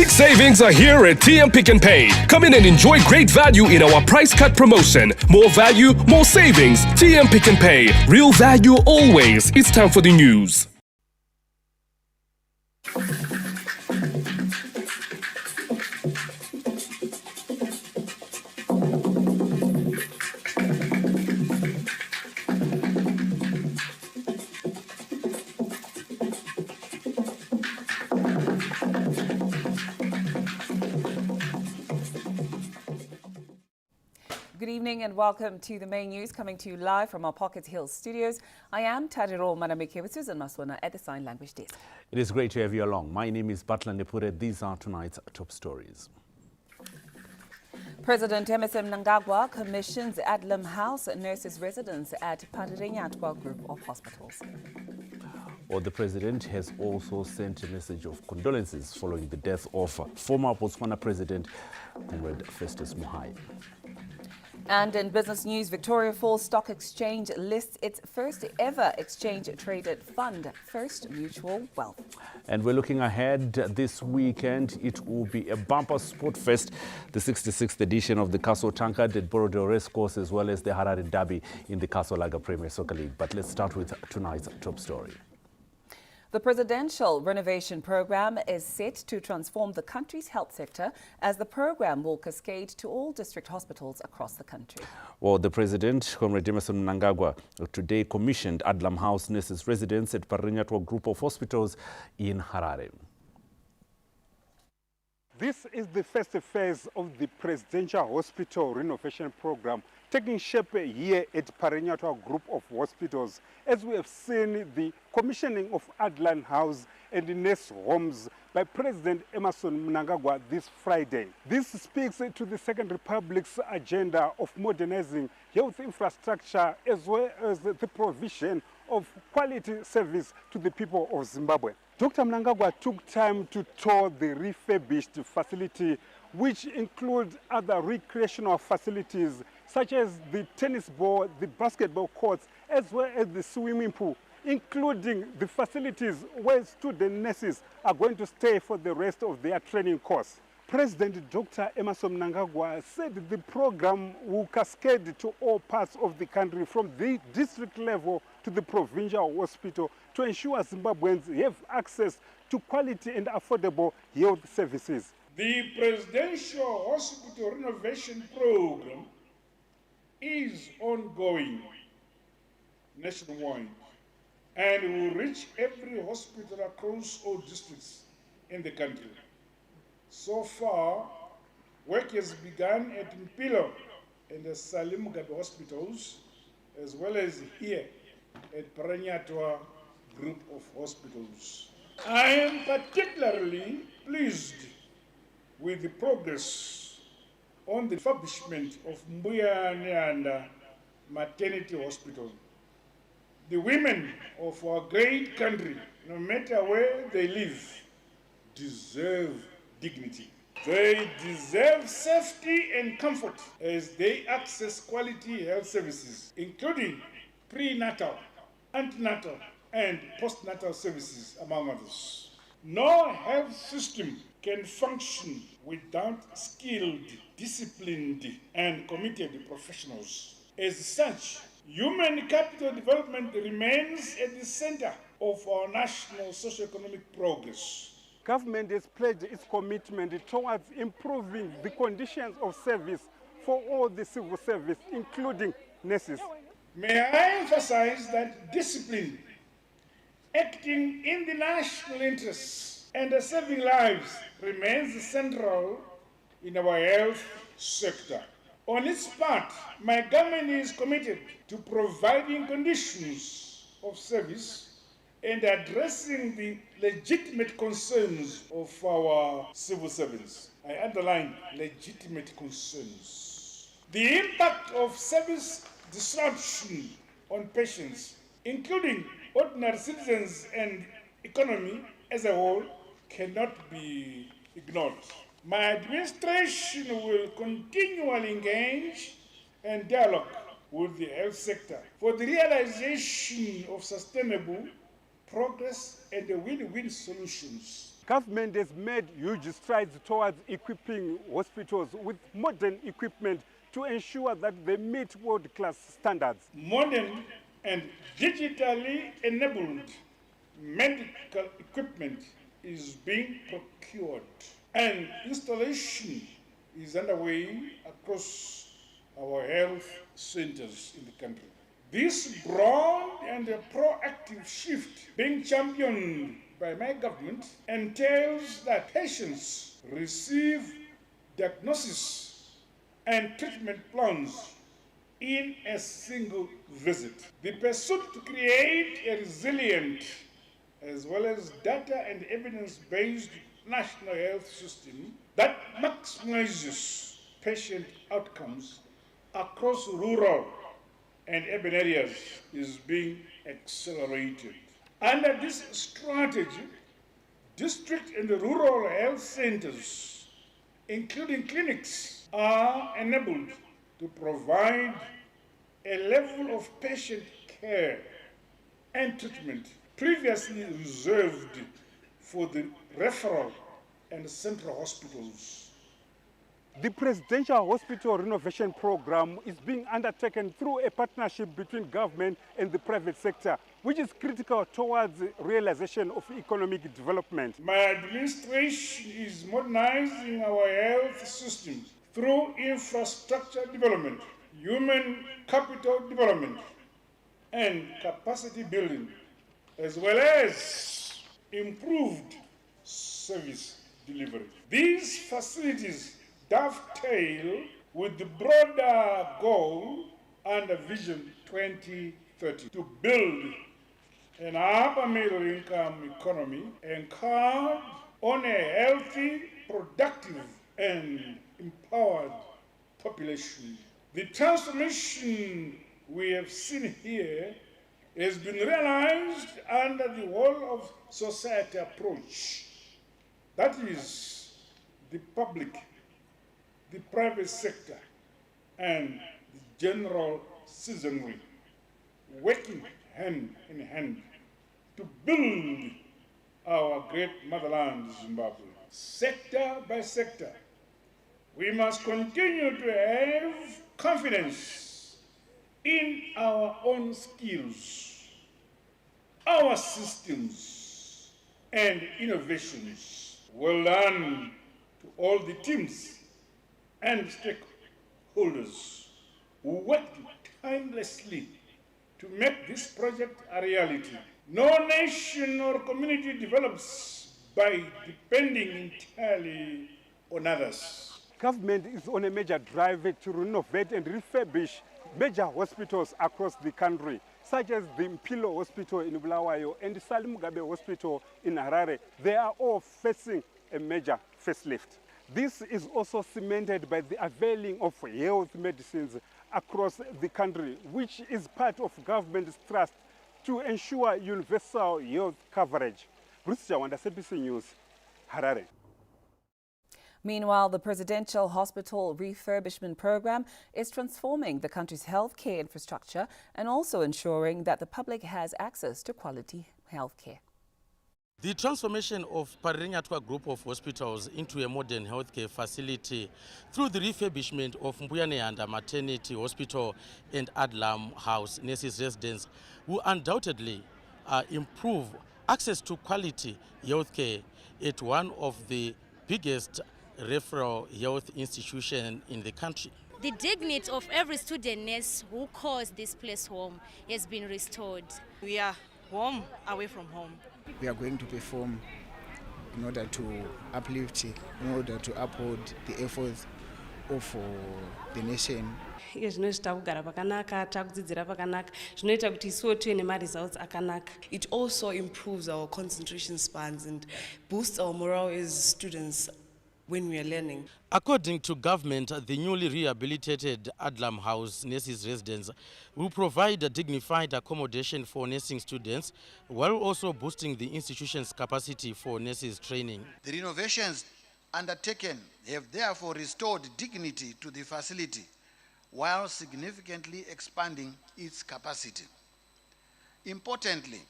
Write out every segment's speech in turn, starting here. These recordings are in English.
Big savings are here at TM Pick and Pay. Come in and enjoy great value in our price cut promotion. More value, more savings. TM Pick and Pay. Real value always. It's time for the news. Good evening and welcome to the main news coming to you live from our Pocket Hill studios. I am Tadiro Manamike with Susan Maswana at the Sign Language Desk. It is great to have you along. My name is Butler Nepure. These are tonight's top stories. President Emmerson Mnangagwa commissions Adlam House nurses' residence at Pediatric group of hospitals. Well, the president has also sent a message of condolences following the death of former Botswana President Comrade Festus Mogae. And in business news, Victoria Falls Stock Exchange lists its first ever exchange-traded fund, First Mutual Wealth. And we're looking ahead this weekend. It will be a bumper sport fest, the 66th edition of the Castle Tankard at Borodale Racecourse, as well as the Harare Derby in the Castle Lager Premier Soccer League. But let's start with tonight's top story. The presidential renovation program is set to transform the country's health sector, as the program will cascade to all district hospitals across the country. Well, the president, Comrade Emmerson Mnangagwa, today commissioned Adlam House nurses' residence at Pediatric group of hospitals in Harare. This is the first phase of the presidential hospital renovation program taking shape here at Pediatric group of hospitals, as we have seen the commissioning of Adlam House and the nurse homes by President Emmerson Mnangagwa this Friday. This speaks to the Second Republic's agenda of modernizing health infrastructure as well as the provision of quality service to the people of Zimbabwe. Dr. Mnangagwa took time to tour the refurbished facility, which includes other recreational facilities such as the tennis ball, the basketball courts, as well as the swimming pool, including the facilities where student nurses are going to stay for the rest of their training course. President Dr. Emmerson Mnangagwa said the program will cascade to all parts of the country, from the district level to the provincial hospital, to ensure Zimbabweans have access to quality and affordable health services. The presidential hospital renovation program is ongoing nationwide and will reach every hospital across all districts in the country. So far, work has begun at Mpilo and the Salim Mugabe hospitals, as well as here at Paranyatwa group of hospitals. I am particularly pleased with the progress on the refurbishment of Mbuya Nyanda Maternity Hospital. The women of our great country, no matter where they live, deserve dignity. They deserve safety and comfort as they access quality health services, including prenatal, antenatal, and postnatal services, among others. No health system can function without skilled, disciplined, and committed professionals. As such, human capital development remains at the center of our national socio-economic progress. Government has pledged its commitment towards improving the conditions of service for all the civil service, including nurses. May I emphasize that discipline, acting in the national interests and saving lives, remains central in our health sector. On its part, my government is committed to providing conditions of service and addressing the legitimate concerns of our civil servants. I underline legitimate concerns. The impact of service disruption on patients, including ordinary citizens and economy as a whole, cannot be ignored. My administration will continually engage and dialogue with the health sector for the realization of sustainable progress and win-win solutions. Government has made huge strides towards equipping hospitals with modern equipment to ensure that they meet world-class standards. Modern and digitally enabled medical equipment is being procured and installation is underway across our health centers in the country. This broad and proactive shift being championed by my government entails that patients receive diagnosis and treatment plans in a single visit. The pursuit to create a resilient as well as data and evidence-based national health system that maximizes patient outcomes across rural and urban areas is being accelerated. Under this strategy, district and rural health centers, including clinics, are enabled to provide a level of patient care and treatment previously reserved for the referral and central hospitals. The Presidential Hospital Renovation Program is being undertaken through a partnership between government and the private sector, which is critical towards the realization of economic development. My administration is modernizing our health systems through infrastructure development, human capital development, and capacity building, as well as improved service delivery. These facilities dovetail with the broader goal under Vision 2030 to build an upper middle income economy anchored on a healthy, productive, and empowered population. The transformation we have seen here has been realized under the whole of society approach. That is the public, the private sector, and the general citizenry working hand in hand to build our great motherland, Zimbabwe. Sector by sector, we must continue to have confidence in our own skills, our systems, and innovations. Well done to all the teams and stakeholders who worked tirelessly to make this project a reality. No nation or community develops by depending entirely on others. Government is on a major drive to renovate and refurbish major hospitals across the country, such as the Mpilo Hospital in Bulawayo and the Salim Mugabe Hospital in Harare. They are all facing a major facelift. This is also cemented by the availing of health medicines across the country, which is part of government's thrust to ensure universal health coverage. Bruce Jawanda, CBC News, Harare. Meanwhile, the Presidential Hospital Refurbishment Program is transforming the country's healthcare infrastructure and also ensuring that the public has access to quality healthcare. The transformation of Pediatric group of hospitals into a modern healthcare facility through the refurbishment of Mbuyaneanda Maternity Hospital and Adlam House Nurses Residence will undoubtedly improve access to quality healthcare at one of the biggest referral health institution in the country. The dignity of every student nurse who calls this place home has been restored. We are home away from home. We are going to perform in order to uplift, in order to uphold the efforts of the nation. It also improves our concentration spans and boosts our morale as students when we are learning. According to government, the newly rehabilitated Adlam House Nurses Residence will provide a dignified accommodation for nursing students while also boosting the institution's capacity for nurses training. The renovations undertaken have therefore restored dignity to the facility while significantly expanding its capacity. Importantly,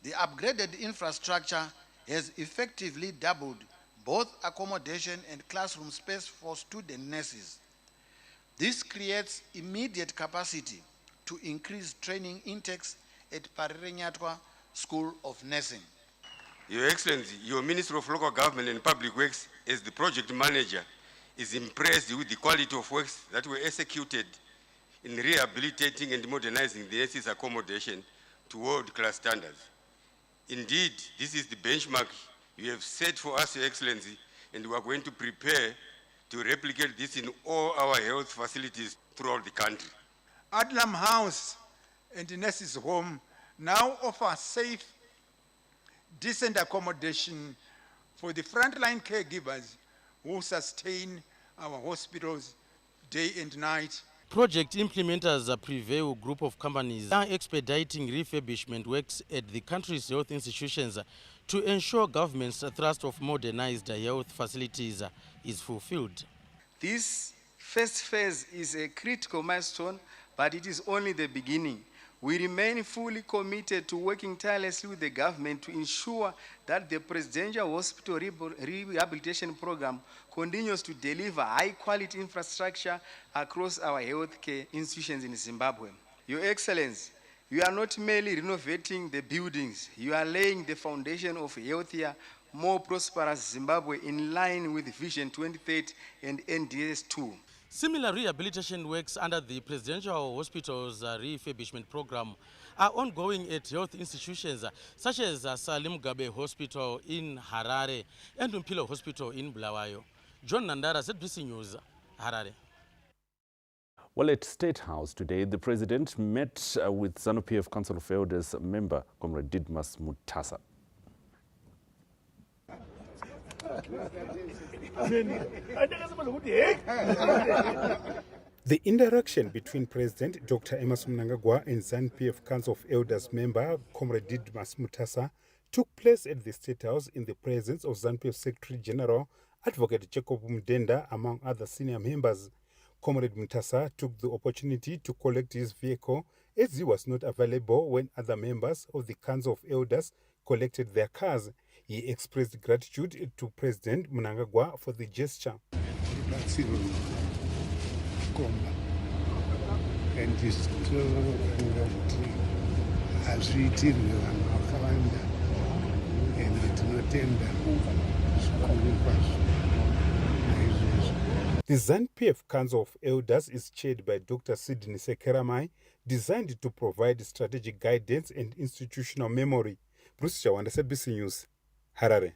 the upgraded infrastructure has effectively doubled both accommodation and classroom space for student nurses. This creates immediate capacity to increase training intakes at Parirenyatwa School of Nursing. Your Excellency, your Minister of Local Government and Public Works, as the project manager, is impressed with the quality of works that were executed in rehabilitating and modernizing the nurses' accommodation to world-class standards. Indeed, this is the benchmark you have set for us, Your Excellency, and we are going to prepare to replicate this in all our health facilities throughout the country. Adlam House and the Nurses' Home now offer safe, decent accommodation for the frontline caregivers who sustain our hospitals day and night. Project implementers Prevail group of companies are expediting refurbishment works at the country's health institutions to ensure government's thrust of modernized health facilities is fulfilled. This first phase is a critical milestone, but it is only the beginning. We remain fully committed to working tirelessly with the government to ensure that the Presidential Hospital Rehabilitation Program continues to deliver high-quality infrastructure across our healthcare institutions in Zimbabwe. Your Excellency, you are not merely renovating the buildings, you are laying the foundation of a healthier, more prosperous Zimbabwe in line with Vision 2030 and NDS 2. Similar rehabilitation works under the Presidential Hospitals Refurbishment Program are ongoing at health institutions such as Salim Gabe Hospital in Harare and Mpilo Hospital in Bulawayo. John Nandara, ZBC News, Harare. Well, at State House today, the President met with ZANU-PF Council of Elders member, Comrade Didmus Mutasa. The interaction between President Dr. Emmerson Mnangagwa and ZANU-PF Council of Elders member Comrade Didmus Mutasa took place at the State House in the presence of ZANU-PF Secretary General Advocate Jacob Mdenda, among other senior members. Comrade Mutasa took the opportunity to collect his vehicle as he was not available when other members of the Council of Elders collected their cars. He expressed gratitude to President Mnangagwa for the gesture. The ZANU-PF Council of Elders is chaired by Dr. Sidney Sekeramai, designed to provide strategic guidance and institutional memory. Bruce Chawanda, ZBC News, Harare.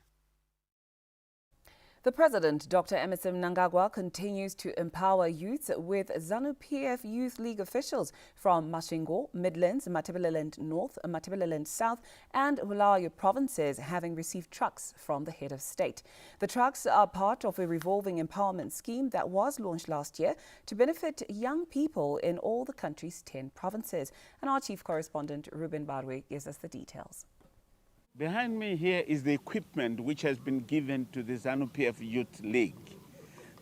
The President, Dr. Emmerson Mnangagwa, continues to empower youths with ZANU-PF Youth League officials from Masvingo, Midlands, Matabeleland North, Matabeleland South and Bulawayo provinces having received trucks from the head of state. The trucks are part of a revolving empowerment scheme that was launched last year to benefit young people in all the country's 10 provinces. And our chief correspondent, Ruben Barwe, gives us the details. Behind me here is the equipment which has been given to the ZANU-PF Youth League.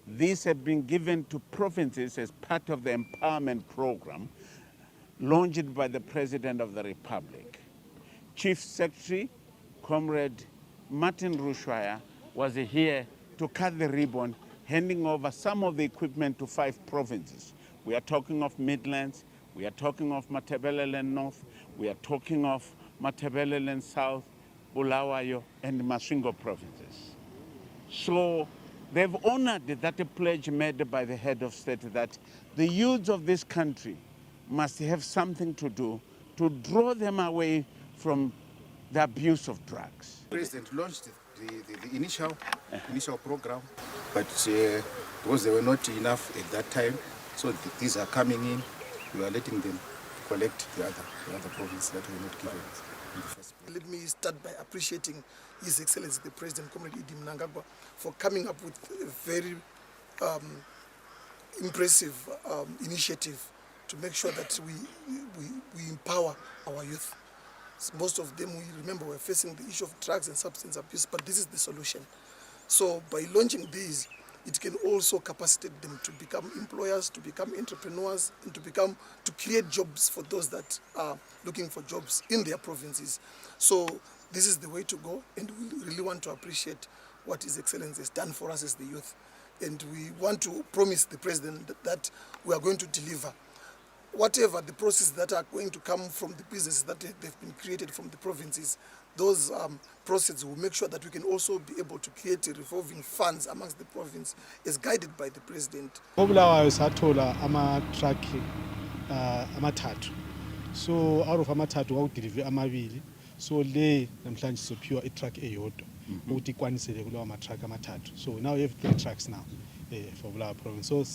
These have been given to provinces as part of the empowerment program launched by the President of the Republic. Chief Secretary, Comrade Martin Rushwaya, was here to cut the ribbon, handing over some of the equipment to 5 provinces. We are talking of Midlands, we are talking of Matabeleland North, we are talking of Matabeleland South, Bulawayo and Masvingo provinces. So they've honored that pledge made by the head of state that the youth of this country must have something to do to draw them away from the abuse of drugs. The President launched the initial program, but because they were not enough at that time, so these are coming in, we are letting them collect the other provinces that were not given. Let me start by appreciating His Excellency the President, Comrade Mnangagwa, for coming up with a very impressive initiative to make sure that we empower our youth. Most of them, we remember, were facing the issue of drugs and substance abuse, but this is the solution. So by launching these, it can also capacitate them to become employers, to become entrepreneurs, and to create jobs for those that are looking for jobs in their provinces. So this is the way to go, and we really want to appreciate what His Excellency has done for us as the youth. And we want to promise the President that we are going to deliver. Whatever the processes that are going to come from the businesses that they've been created from the provinces, those processes will make sure that we can also be able to create revolving funds amongst the province as guided by the President. So out of amathathu wawudelive amabili, so le namhlanje sophiwa itruck eyodwa ukuthi ikwanisele kulawa matruck amathathu. So now we have 3 trucks now for Bulawayo province. So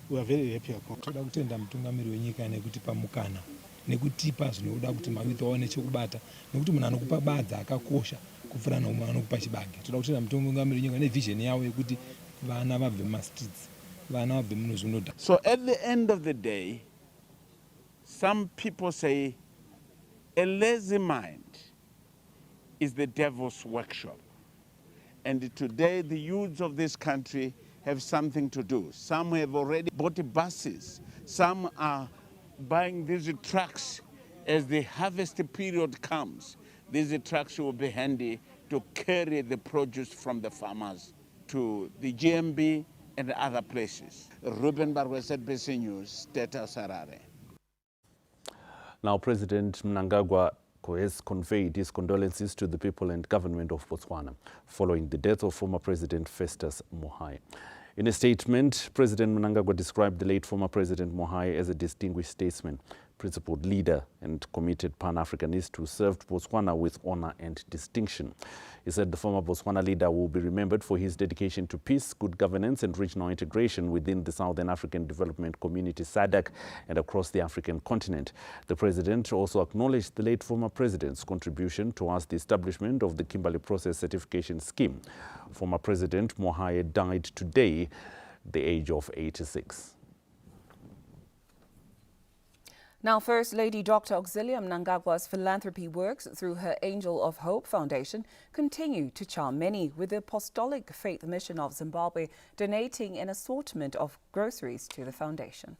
we are very happy. Toda kutenda mutungamiri wenyika nekuti pamukana nekuti pazvinoda kuti mavito aone chekubata nekuti munhu anokupa badza akakosha kufana nomwe anokupa chibage. Toda kutenda mutungamiri wenyika nevision yawo yekuti vana vabve mumastreets, vana vabve muno zvinoda. So at the end of the day, some people say a lazy mind is the devil's workshop. And today the youths of this country have something to do. Some have already bought buses. Some are buying these trucks as the harvest period comes. These trucks will be handy to carry the produce from the farmers to the GMB and other places. Ruben Barwes, SABC News, State of Harare. Now, President Mnangagwa has conveyed his condolences to the people and government of Botswana following the death of former President Festus Mogae. In a statement, President Mnangagwa described the late former President Mogae as a distinguished statesman, principled leader and committed Pan-Africanist who served Botswana with honor and distinction. He said the former Botswana leader will be remembered for his dedication to peace, good governance and regional integration within the Southern African Development Community SADC and across the African continent. The president also acknowledged the late former president's contribution towards the establishment of the Kimberley Process Certification Scheme. Former President Mogae died today at the age of 86. Now, First Lady Dr. Auxilia Mnangagwa's philanthropy works through her Angel of Hope Foundation continue to charm many, with the Apostolic Faith Mission of Zimbabwe donating an assortment of groceries to the foundation.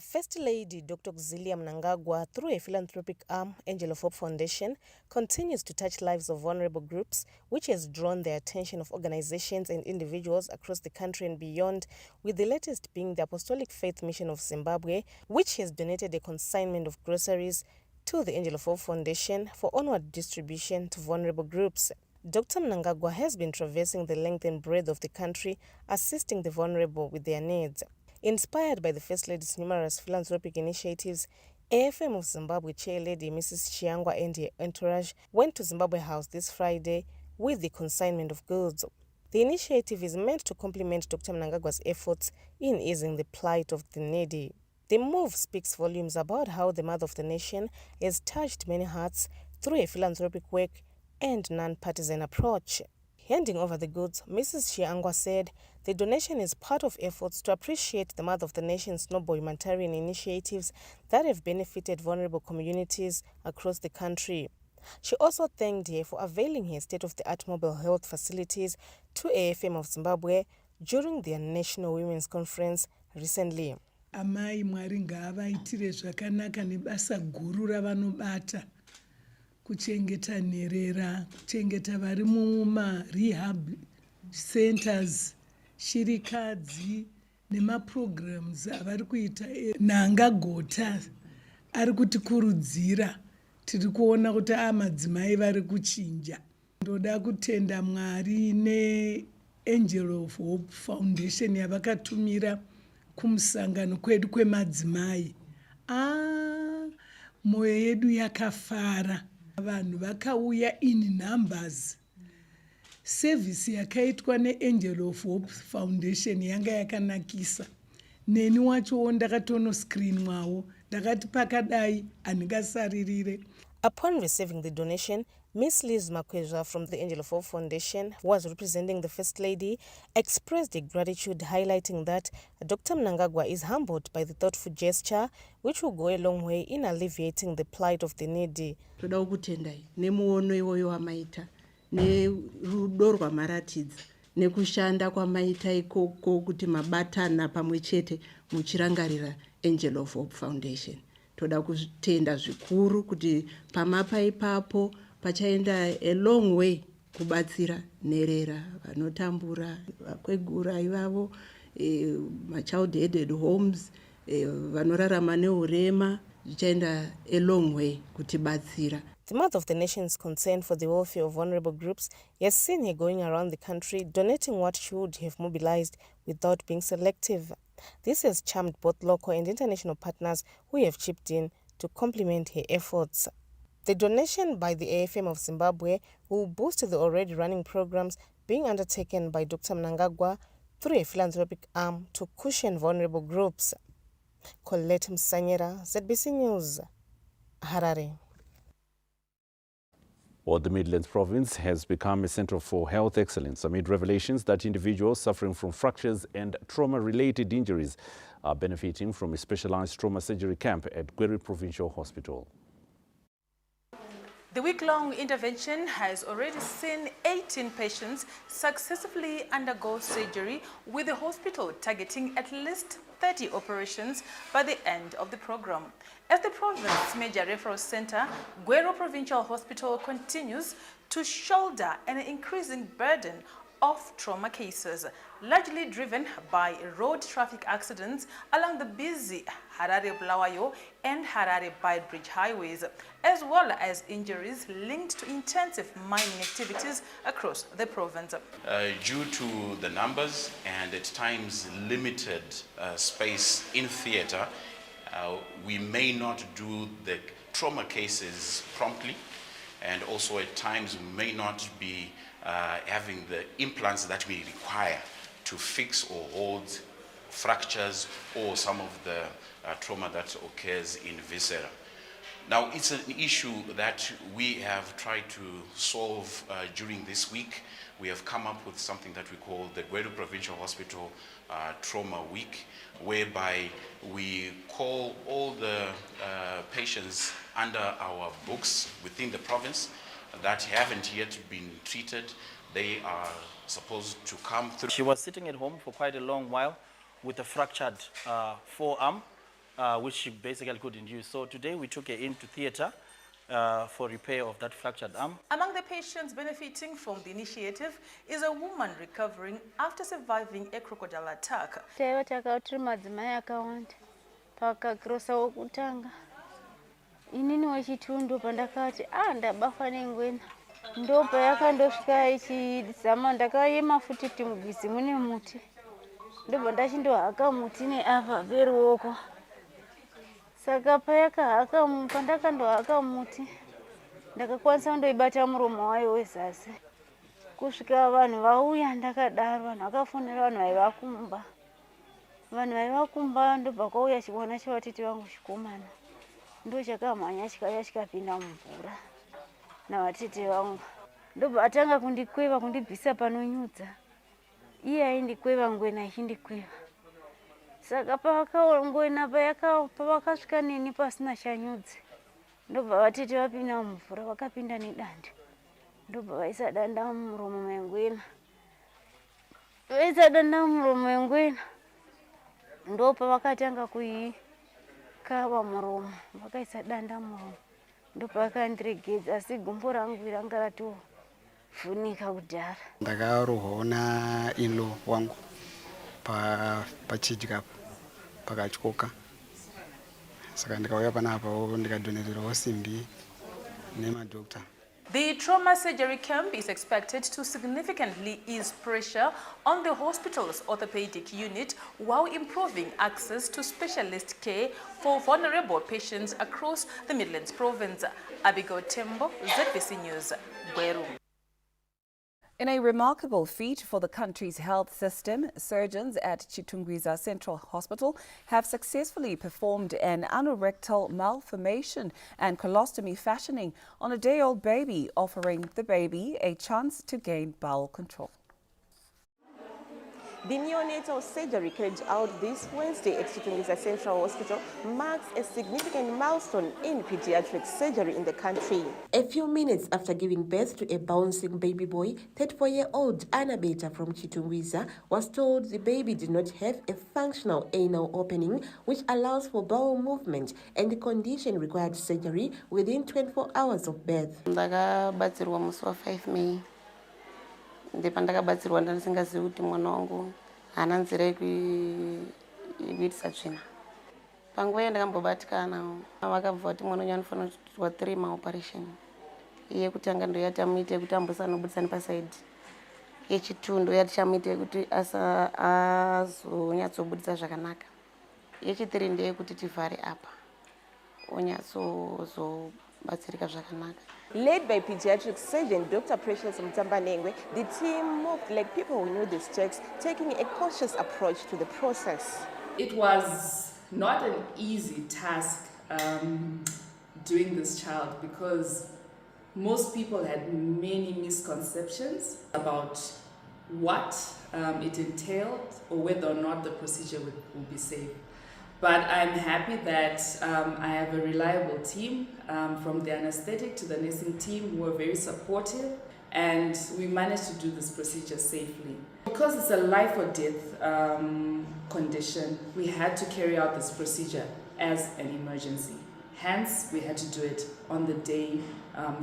First Lady Dr. Auxilia Mnangagwa, through a philanthropic arm, Angel of Hope Foundation, continues to touch lives of vulnerable groups, which has drawn the attention of organizations and individuals across the country and beyond, with the latest being the Apostolic Faith Mission of Zimbabwe, which has donated a consignment of groceries to the Angel of Hope Foundation for onward distribution to vulnerable groups. Dr. Mnangagwa has been traversing the length and breadth of the country, assisting the vulnerable with their needs. Inspired by the First Lady's numerous philanthropic initiatives, AFM of Zimbabwe Chair Lady Mrs. Chiangwa and her entourage went to Zimbabwe House this Friday with the consignment of goods. The initiative is meant to complement Dr. Mnangagwa's efforts in easing the plight of the needy. The move speaks volumes about how the mother of the nation has touched many hearts through a philanthropic work and non-partisan approach. Handing over the goods, Mrs. Chiangwa said the donation is part of efforts to appreciate the mother of the nation's noble humanitarian initiatives that have benefited vulnerable communities across the country. She also thanked her for availing her state-of-the-art mobile health facilities to AFM of Zimbabwe during their National Women's Conference recently. Amai Mwari ngavaitire zvakanaka nebasa guru ravanobata kuchengeta nherera, kuchengeta vari muma rehab centers, shirikadzi nemaprograms avari kuita. Nanga Gota ari kutikurudzira, tiri kuona kuti madzimai vari kuchinja. Ndoda kutenda Mwari neAngel of Hope Foundation yavakatumira kumusangano kwedu kwemadzimai. Moyo yedu yakafara. Vanhu vakauya in numbers. Service yakaitwa neAngel of Hope Foundation yanga yakanakisa. Neni wacho ndakatono screen mwawo, ndakati pakadai andingasaririre. Upon receiving the donation, Miss Liz Makwezwa from the Angel of Hope Foundation, who was representing the First Lady, expressed gratitude, highlighting that Dr. Mnangagwa is humbled by the thoughtful gesture, which will go a long way in alleviating the plight of the needy. Toda kutendai nemuono iwoyo wamaita, nerudo rwamaratidza, nekushanda kwamaita ikoko kuti mabatana pamwe chete muchirangarira Angel of Hope Foundation. Toda kutenda zvikuru kuti pamapa ipapo pachaenda a long way kubatsira nherera vanotambura vakwegura ivavo machild headed homes vanorarama neurema zvichaenda a long way kutibatsira. The month of the nation's concern for the welfare of vulnerable groups has seen her going around the country donating what she would have mobilized without being selective. This has charmed both local and international partners who have chipped in to complement her efforts. The donation by the AFM of Zimbabwe will boost the already running programs being undertaken by Dr. Mnangagwa through a philanthropic arm to cushion vulnerable groups. Colette Msanyera, ZBC News, Harare. Well, the Midlands province has become a center for health excellence amid revelations that individuals suffering from fractures and trauma-related injuries are benefiting from a specialized trauma surgery camp at Gweru Provincial Hospital. The week-long intervention has already seen 18 patients successfully undergo surgery, with the hospital targeting at least 30 operations by the end of the program. As the province's major referral center, Gweru Provincial Hospital continues to shoulder an increasing burden of trauma cases, largely driven by road traffic accidents along the busy Harare-Bulawayo and Harare-Bide highways, as well as injuries linked to intensive mining activities across the province. Due to the numbers and at times limited space in theatre, we may not do the trauma cases promptly, and also at times we may not be having the implants that we require to fix or hold fractures or some of the trauma that occurs in viscera. Now, it's an issue that we have tried to solve during this week. We have come up with something that we call the Gweru Provincial Hospital Trauma Week, whereby we call all the patients under our books within the province that haven't yet been treated. They are supposed to come through. She was sitting at home for quite a long while with a fractured forearm, which she basically couldn't use. So today we took her into theatre for repair of that fractured arm. Among the patients benefiting from the initiative is a woman recovering after surviving a crocodile attack. Inini wachitundu pandakati ndabafa nengwena ndopa yakandosvika ichizama ndakaema futi timugwizi mune muti ndobva ndachindohaka muti neapa peruoko saka pandakandohaka muti ndakakwanisa kundoibata muromo wayo wezasi kusvika vanhu vauya ndakadaro vanhu vakafonera vanhu vaivakumba ndobva kwauya chibwana chevatete vangu chikomana ndo chakamhanya chikauya chikapinda mumvura navatete vangu ndobva atanga kundikweva kundibvisa panonyudza iye aindikweva ngwena ichindikweva saka ngwena pavakasvika neni pasina chanyudzi ndobva vatete vapinda mumvura vakapinda nedanda ndobva vaisa danda mumuromo mengwena ndopa vakatanga kava muromo vakaisa danda muromo ndopakandiregedza asi gumbo rangu ranga ratovhunika kudhara. Ndakarohona ilo wangu pachidya pakatyoka saka ndikauya panapa ndikadonererawo simbi nemadokta. The trauma surgery camp is expected to significantly ease pressure on the hospital's orthopedic unit while improving access to specialist care for vulnerable patients across the Midlands province. Abigail Tembo, ZBC News, Gweru. In a remarkable feat for the country's health system, surgeons at Chitungwiza Central Hospital have successfully performed an anorectal malformation and colostomy fashioning on a day-old baby, offering the baby a chance to gain bowel control. The neonatal surgery carried out this Wednesday at Chitungwiza Central Hospital marks a significant milestone in pediatric surgery in the country. A few minutes after giving birth to a bouncing baby boy, 34-year-old Anna Beta from Chitungwiza was told the baby did not have a functional anal opening, which allows for bowel movement, and the condition required surgery within 24 hours of birth. Ndakabatsirwa musi wa 5 May. Ndipandakabatsirwa ndasingazivi kuti mwana wangu hana nzira yekuitisa tsvina. Panguva yandakambobatikana vakabva kuti mwana wangu anofanira kuitwa 3 maoperation. Yekutanga ndoyati amuite kuti ambosanobudzani pasaidi. Yechitu ndoyati chamuite kuti azonyatsobudisa zvakanaka. Yechitiri ndeyekuti tivhare apa onyatsozobatsirika zvakanaka. Led by pediatric surgeon Dr. Precious Mtambanengwe, the team moved like people who knew the stakes, taking a cautious approach to the process. It was not an easy task doing this child because most people had many misconceptions about what it entailed or whether or not the procedure would be safe. But I'm happy that I have a reliable team, from the anesthetic to the nursing team, who are very supportive, and we managed to do this procedure safely. Because it's a life or death condition, we had to carry out this procedure as an emergency. Hence, we had to do it on the day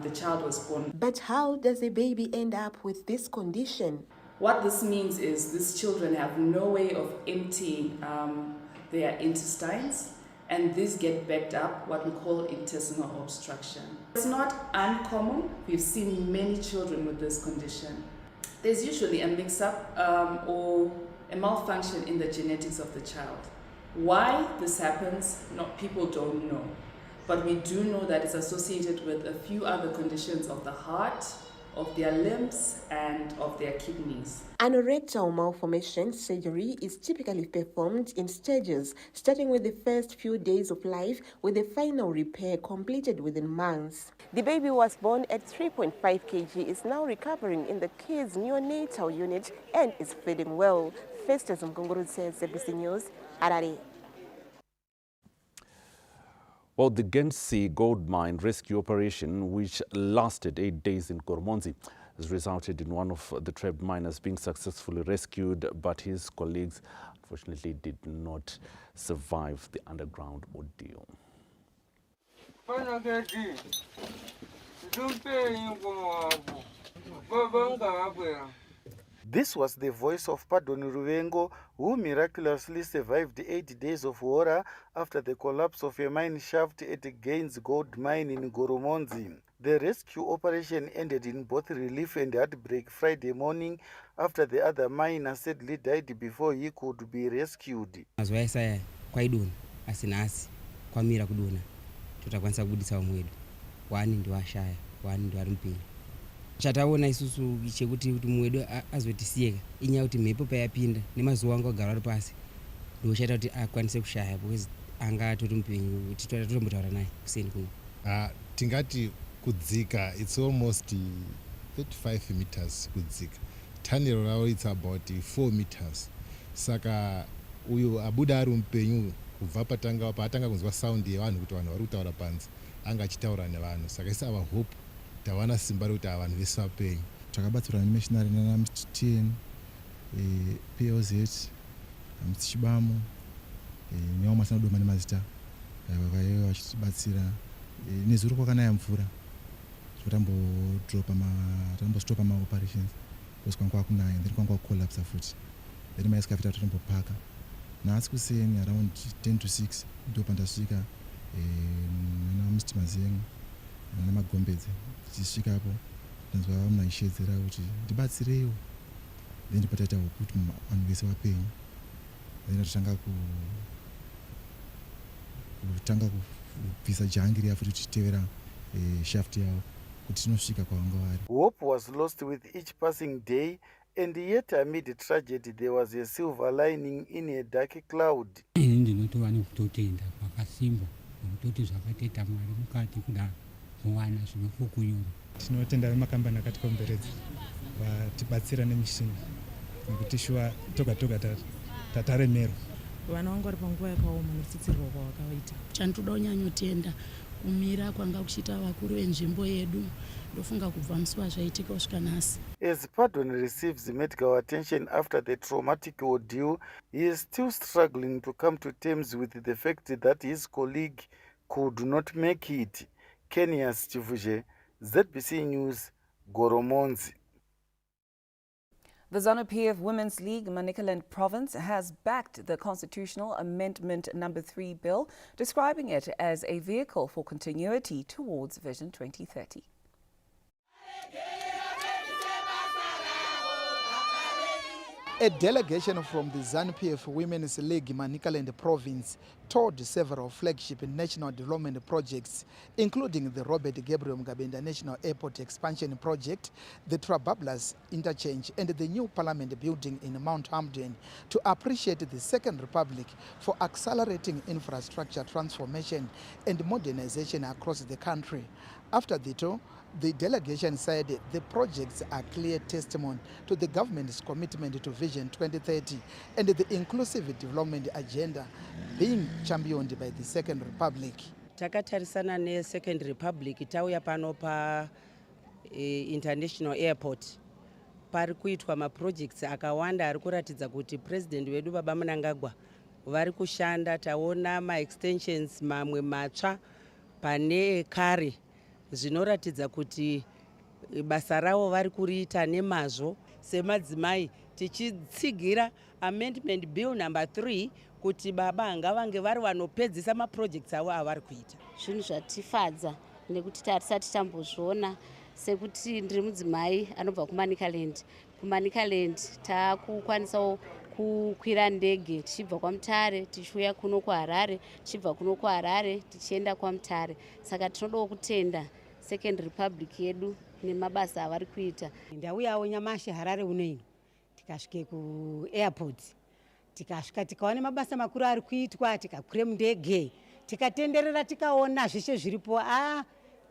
the child was born. But how does a baby end up with this condition? What this means is these children have no way of emptying their intestines, and these get backed up, what we call intestinal obstruction. It's not uncommon. We've seen many children with this condition. There's usually a mix-up or a malfunction in the genetics of the child. Why this happens, people don't know. But we do know that it's associated with a few other conditions of the heart, of their limbs, and of their kidneys. Anorectal malformation surgery is typically performed in stages, starting with the first few days of life, with the final repair completed within months. The baby was born at 3.5 kg, is now recovering in the kids' neonatal unit and is feeding well. Festus Mkonguru says, ABC News, Harare. Well, the Gensi gold mine rescue operation, which lasted 8 days in Goromonzi, has resulted in one of the trapped miners being successfully rescued, but his colleagues unfortunately did not survive the underground ordeal. This was the voice of Padoni Ruvengo, who miraculously survived 8 days of horror after the collapse of a mine shaft at Gaines Gold Mine in Goromonzi. The rescue operation ended in both relief and heartbreak Friday morning after the other miner sadly died before he could be rescued. Mazoea kwaidona asinasi kwamira kudona tutakwanisa kubudisa wamwedu wani ndio ashaya wani ndio ari mpini chataona isusu chekuti kuti mwedu azotisieka inyaya kuti mhepo payapinda nemazuva anga agara ari pasi ndio chaita kuti akwanise kushaya because anga atori mupenyu totombotaura naye kuseni kuno. Tingati kudzika it's almost 35 meters kudzika, taniro ravo it's about 4 meters, saka uyu abuda ari mupenyu kubva paatanga kunzwa sound yevanhu kuti vanhu vari kutaura panze anga achitaura nevanhu, saka isi ava hope tavana simba rekuti ava vanhu vese vapenyu. Takabatsirwa nemissionary nana Mr. TN, PLZ, Mr. Chibamo, neomwe asina kudoma nemazita vakaiva vachitibatsira nezuro kwakanaya mvura tambostopa maoperations because kwanga kwakunaya then kwanga kwakucollapsa futi then maisikaafita totombopaka nhasi kuseni around 10 to 6 ndo pandasvika nana Mr. Mazengo nana Magombedze tichisvikapo ndanzwa munhu aishedzera kuti ndibatsireiwo then ndipataita kuti vanhu vese vapenyu then totanga kubvisa jangiri yafu kuti titevera shaft yavo kuti tinosvika kwavanga vari. Hope was lost with each passing day, and yet amid tragedy there was a silver lining in a dark cloud. Ndinotova nekutotenda kwakasimba nekutoti zvakatoita Mwari mukati kudaro muwana zvinofukunyura. Tinotenda vemakambani akatikomberedza vatibatsira nemishini nekuti shuwa toka tataremero. Vana vangu vari panguva yakaoma nekutsitsirirwa kwavakaita. Chandoda kunyanyotenda kumira kwanga kuchiita vakuru venzvimbo yedu. Ndofunga kubva musi wazvaitika kusvika nhasi. As Pardon receives medical attention after the traumatic ordeal, he is still struggling to come to terms with the fact that his colleague could not make it. Kenya's Chivuje, ZBC News, Goromonzi. The ZANU-PF Women's League Manicaland Province has backed the Constitutional Amendment No. 3 bill, describing it as a vehicle for continuity towards Vision 2030. A delegation from the ZANU-PF Women's League Manicaland Province toured several flagship national development projects, including the Robert Gabriel Mugabe National Airport Expansion Project, the Trabablas Interchange, and the new Parliament building in Mount Hamden, to appreciate the Second Republic for accelerating infrastructure transformation and modernization across the country. After the tour, the delegation said the projects are clear testimony to the government's commitment to Vision 2030 and the inclusive development agenda being championed by the Second Republic. Takatarisana ne Second Republic tauya pano pa International Airport. Pari kuitwa maprojects akawanda ari kuratidza kuti President wedu Baba Mnangagwa vari kushanda. Taona ma-extensions mamwe matsva pane kare zvinoratidza kuti basa ravo vari kuriita nemazvo. Semadzimai tichitsigira amendment bill number 3 kuti baba ngavange vari vanopedzisa maprojects avo avari kuita. Zvinhu zvatifadza nekuti tarisati tambozviona, sekuti ndiri mudzimai anobva kuManicaland. KuManicaland takukwanisawo kukwira ndege tichibva kwaMutare tichiuya kuno kuHarare, tichibva kuno kuHarare tichienda kwaMutare. Saka tinodawo kutenda Second Republic yedu nemabasa avari kuita. Ndauyawo nyamashi Harare unoino tikasvike kuairport, tikasvika tikaona mabasa makuru ari kuitwa, tikakwire mundege, tikatenderera tikaona zveshe zviripo.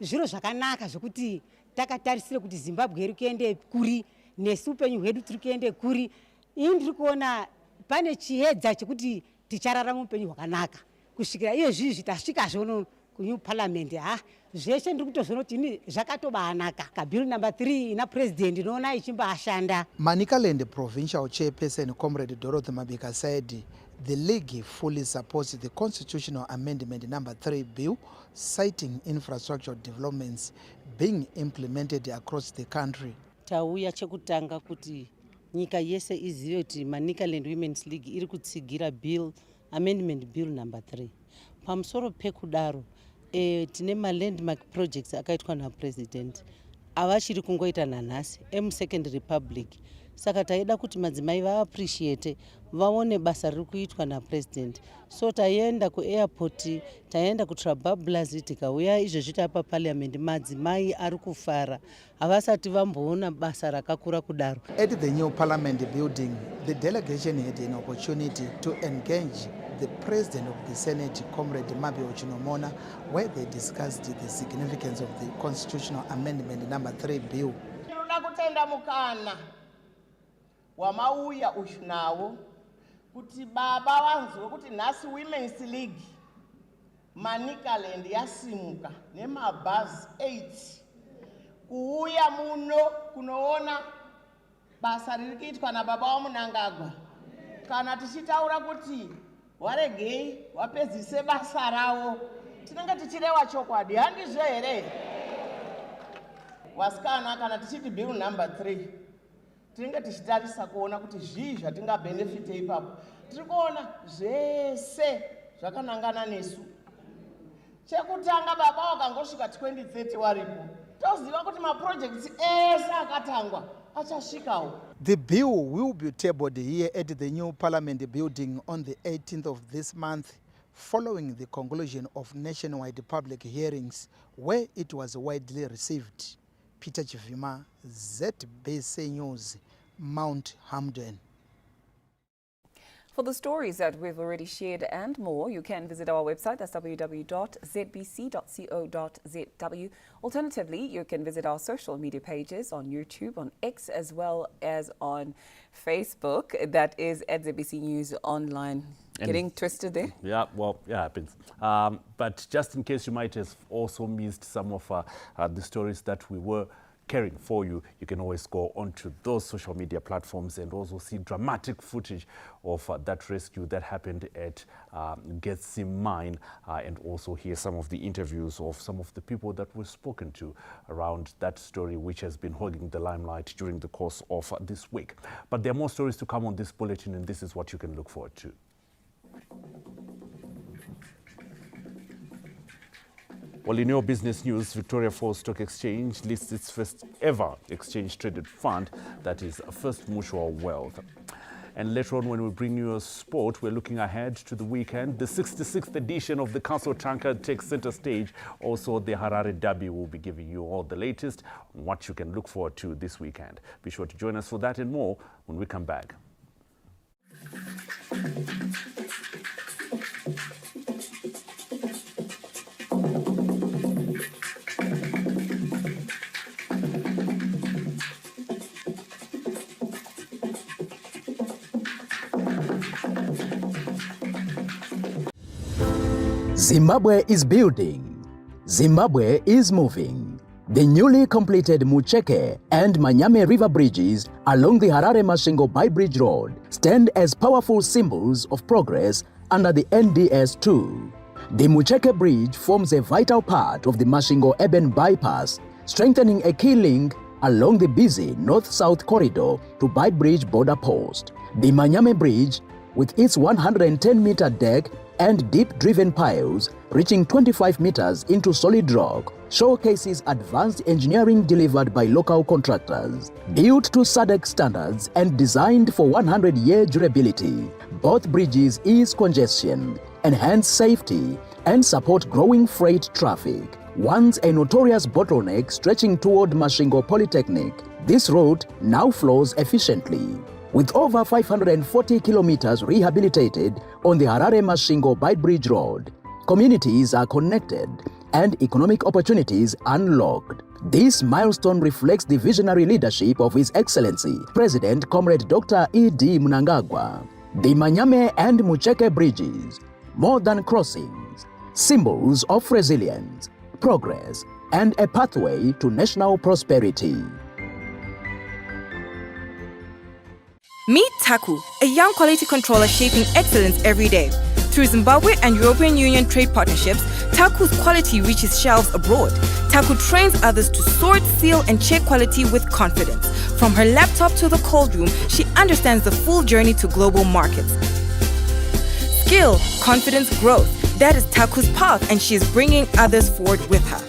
Zviro zvakanaka zvokuti takatarisire kuti Zimbabwe iri kuende kuri nesu upenyu hwedu tiri kuende kuri. Ini ndiri kuona pane chiedza chekuti tichararama upenyu hwakanaka kusvikira izvizvi tasvika zvono kuNew Parliament. Zveshe ndiri kutozviona kuti ini zvakatobaanaka. Kabill number 3 ina president inoona ichimbaashanda. Manicaland Provincial Chairperson Comrade Dorothy Mabika said the league fully supports the Constitutional Amendment No. 3 bill, citing infrastructure developments being implemented across the country. Tauya chekutanga kuti nyika yese izive kuti Manicaland Women's League iri kutsigira bill, amendment bill number 3. Pamusoro pekudaro, tine ma-landmark projects akaitwa naPresident avachiri kungoita nanhasi Second Republic. Saka taida kuti madzimai va-appreciate, vaone basa riri kuitwa naPresident. So taenda kuairport, taenda kuTrabablas, tikauya izvezvi tapa Parliament, madzimai ari kufara. Havasati vamboona basa rakakura kudaro. At the new Parliament building, the delegation had an opportunity to engage the President of the Senate, Comrade Mabi Ochinomona, where they discussed the significance of the Constitutional Amendment No. 3 bill. Kutenda mukana wamauya ushnawo kuti baba wanzwe kuti nhasi Women's League Manicaland yasimuka nemabhazi 8 kuuya muno kunoona basa riri kuitwa nababa waMnangagwa. Kana tichitaura kuti waregei wapedzise basa rawo, tinenge tichireva chokwadi, handizvo here? Wasikana kana tichiti bill number 3 tinenge tichitarisa kuona kuti zvii zvatingabenefite ipapo. Tiri kuona zvese zvakanangana nesu. Chekutanga baba wakangosvika 2030 waripo, toziva kuti maprojects ese akatangwa achasvikawo. The bill will be tabled here at the new Parliament building on the 18th of this month, following the conclusion of nationwide public hearings, where it was widely received. Peter Chivima, ZBC News, Mount Hamden. For the stories that we've already shared and more, you can visit our website, that's www.zbc.co.zw. Alternatively, you can visit our social media pages on YouTube, on X, as well as on Facebook. That is at ZBC News Online. Getting twisted there? Yeah, well, yeah, happens. But just in case you might have also missed some of the stories that we were carrying for you, you can always go onto those social media platforms and also see dramatic footage of that rescue that happened at Getsim Mine, and also hear some of the interviews of some of the people that were spoken to around that story, which has been hogging the limelight during the course of this week. But there are more stories to come on this bulletin, and this is what you can look forward to. Well, in your business news, Victoria Falls Stock Exchange lists its first ever exchange-traded fund, that is First Mutual Wealth. And later on, when we bring you a sport, we're looking ahead to the weekend. The 66th edition of the Castle Tankard takes center stage. Also, the Harare Derby will be giving you all the latest on what you can look forward to this weekend. Be sure to join us for that and more when we come back. Zimbabwe is building. Zimbabwe is moving. The newly completed Mucheke and Manyame river bridges along the Harare-Masvingo by-bridge road stand as powerful symbols of progress under the NDS2. The Mucheke bridge forms a vital part of the Masvingo urban bypass, strengthening a key link along the busy north-south corridor to by-bridge border post. The Manyame bridge, with its 110-meter deck and deep-driven piles reaching 25 meters into solid rock, showcases advanced engineering delivered by local contractors. Built to SADC standards and designed for 100-year durability, both bridges ease congestion, enhance safety, and support growing freight traffic. Once a notorious bottleneck stretching toward Masvingo Polytechnic, this route now flows efficiently. With over 540 kilometers rehabilitated on the Harare-Masvingo by-bridge road, communities are connected and economic opportunities unlocked. This milestone reflects the visionary leadership of His Excellency, President Comrade Dr. E.D. Mnangagwa. The Manyame and Mucheke bridges, more than crossings, symbols of resilience, progress, and a pathway to national prosperity. Meet Taku, a young quality controller shaping excellence every day. Through Zimbabwe and European Union trade partnerships, Taku's quality reaches shelves abroad. Taku trains others to sort, seal, and check quality with confidence. From her laptop to the cold room, she understands the full journey to global markets. Skill, confidence, growth. That is Taku's path, and she is bringing others forward with her.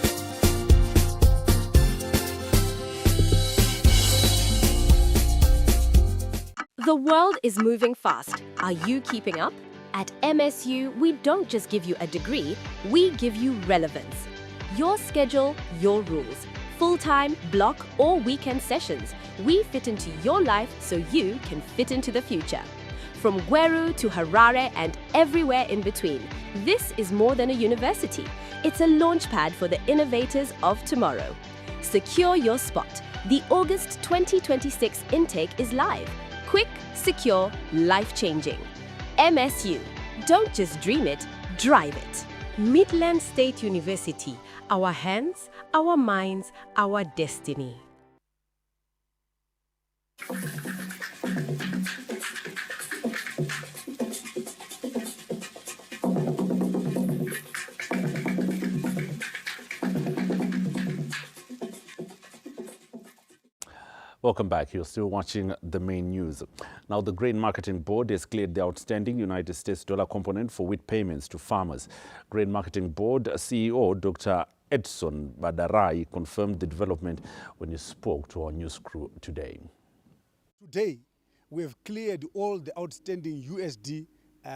The world is moving fast. Are you keeping up? At MSU, we don't just give you a degree, we give you relevance. Your schedule, your rules. Full-time, block, or weekend sessions. We fit into your life so you can fit into the future. From Gweru to Harare and everywhere in between, this is more than a university. It's a launchpad for the innovators of tomorrow. Secure your spot. The August 2026 intake is live. Quick, secure, life-changing. MSU. Don't just dream it, drive it. Midlands State University. Our hands, our minds, our destiny. Welcome back. You're still watching the main news. Now, the Grain Marketing Board has cleared the outstanding United States dollar component for wheat payments to farmers. Grain Marketing Board CEO Dr. Edson Badarai confirmed the development when he spoke to our news crew today. Today, we have cleared all the outstanding USD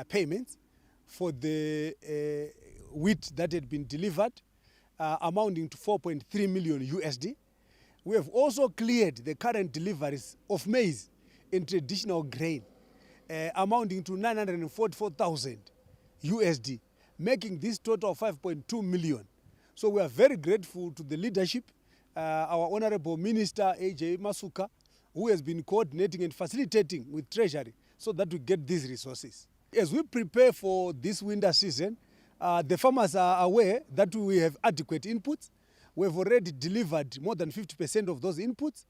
payments for the wheat that had been delivered, amounting to 4.3 million USD. We have also cleared the current deliveries of maize in traditional grain, amounting to 944,000 USD, making this total of 5.2 million. So we are very grateful to the leadership, our Honorable Minister AJ Masuka, who has been coordinating and facilitating with Treasury so that we get these resources. As we prepare for this winter season, the farmers are aware that we have adequate inputs. We have already delivered more than 50% of those inputs.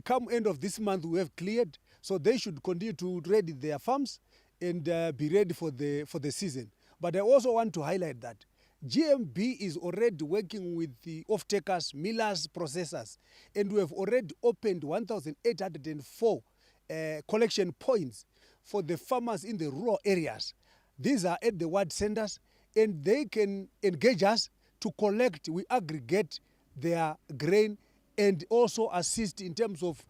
Come end of this month, we have cleared, so they should continue to ready their farms and be ready for the season. But I also want to highlight that GMB is already working with the off-takers, millers, processors, and we have already opened 1,804 collection points for the farmers in the rural areas. These are at the ward centers, and they can engage us to collect, we aggregate their grain and also assist in terms of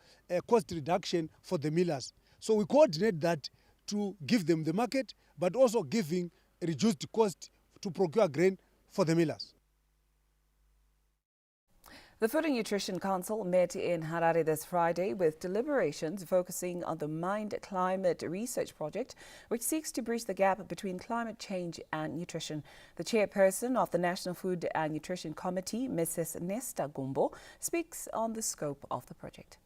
cost reduction for the millers. So we coordinate that to give them the market, but also giving reduced cost to procure grain for the millers. The Food and Nutrition Council met in Harare this Friday with deliberations focusing on the Mind Climate Research Project, which seeks to bridge the gap between climate change and nutrition. The chairperson of the National Food and Nutrition Committee, Mrs. Nesta Gumbo, speaks on the scope of the project.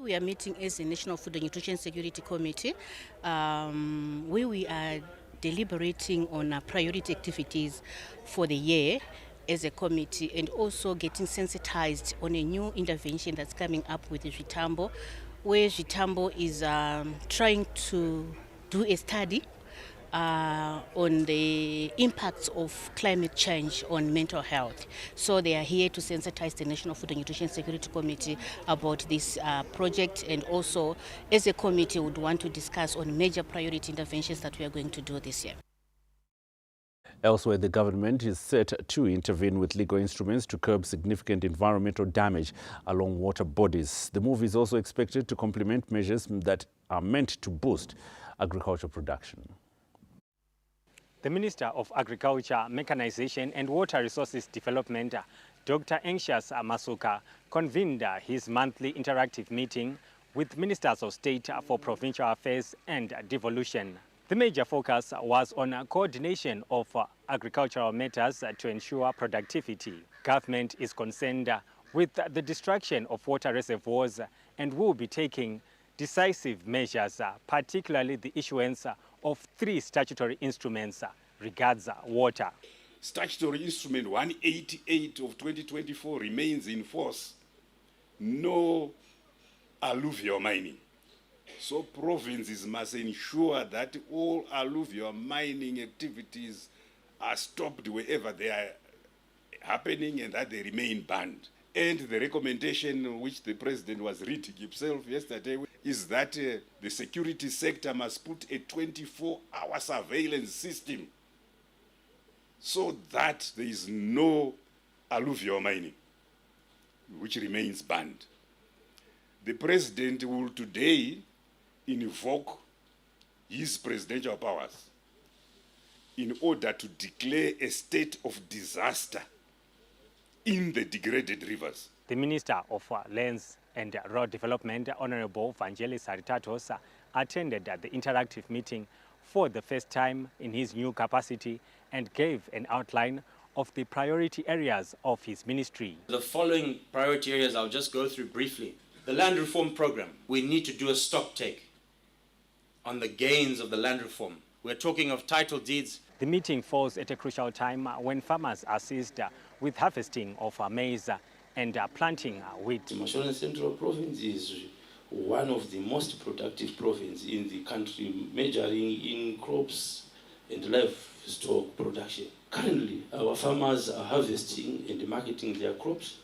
We are meeting as the National Food and Nutrition Security Committee, where we are deliberating on priority activities for the year as a committee, and also getting sensitized on a new intervention that's coming up with Jitambo, where Jitambo is trying to do a study on the impacts of climate change on mental health. So they are here to sensitize the National Food and Nutrition Security Committee about this project, and also as a committee would want to discuss on major priority interventions that we are going to do this year. Elsewhere, the government is set to intervene with legal instruments to curb significant environmental damage along water bodies. The move is also expected to complement measures that are meant to boost agricultural production. The Minister of Agriculture, Mechanization and Water Resources Development, Dr. Anxious Masuka, convened his monthly interactive meeting with Ministers of State for Provincial Affairs and Devolution. The major focus was on coordination of agricultural matters to ensure productivity. Government is concerned with the destruction of water reservoirs and will be taking decisive measures, particularly the issuance of 3 statutory instruments regards water. Statutory Instrument 188 of 2024 remains in force. No alluvial mining. So provinces must ensure that all alluvial mining activities are stopped wherever they are happening and that they remain banned. And the recommendation which the President was reading himself yesterday is that the security sector must put a 24-hour surveillance system so that there is no alluvial mining, which remains banned. The President will today invoke his presidential powers in order to declare a state of disaster in the degraded rivers. The Minister of Lands and Road Development, Honorable Vangelis Haritatos, attended the interactive meeting for the first time in his new capacity and gave an outline of the priority areas of his ministry. The following priority areas I'll just go through briefly. The land reform program, we need to do a stock take on the gains of the land reform. We're talking of title deeds. The meeting falls at a crucial time when farmers assist with harvesting of maize and planting wheat. The Mashonaland Central Province is one of the most productive provinces in the country, majoring in crops and livestock production. Currently, our farmers are harvesting and marketing their crops.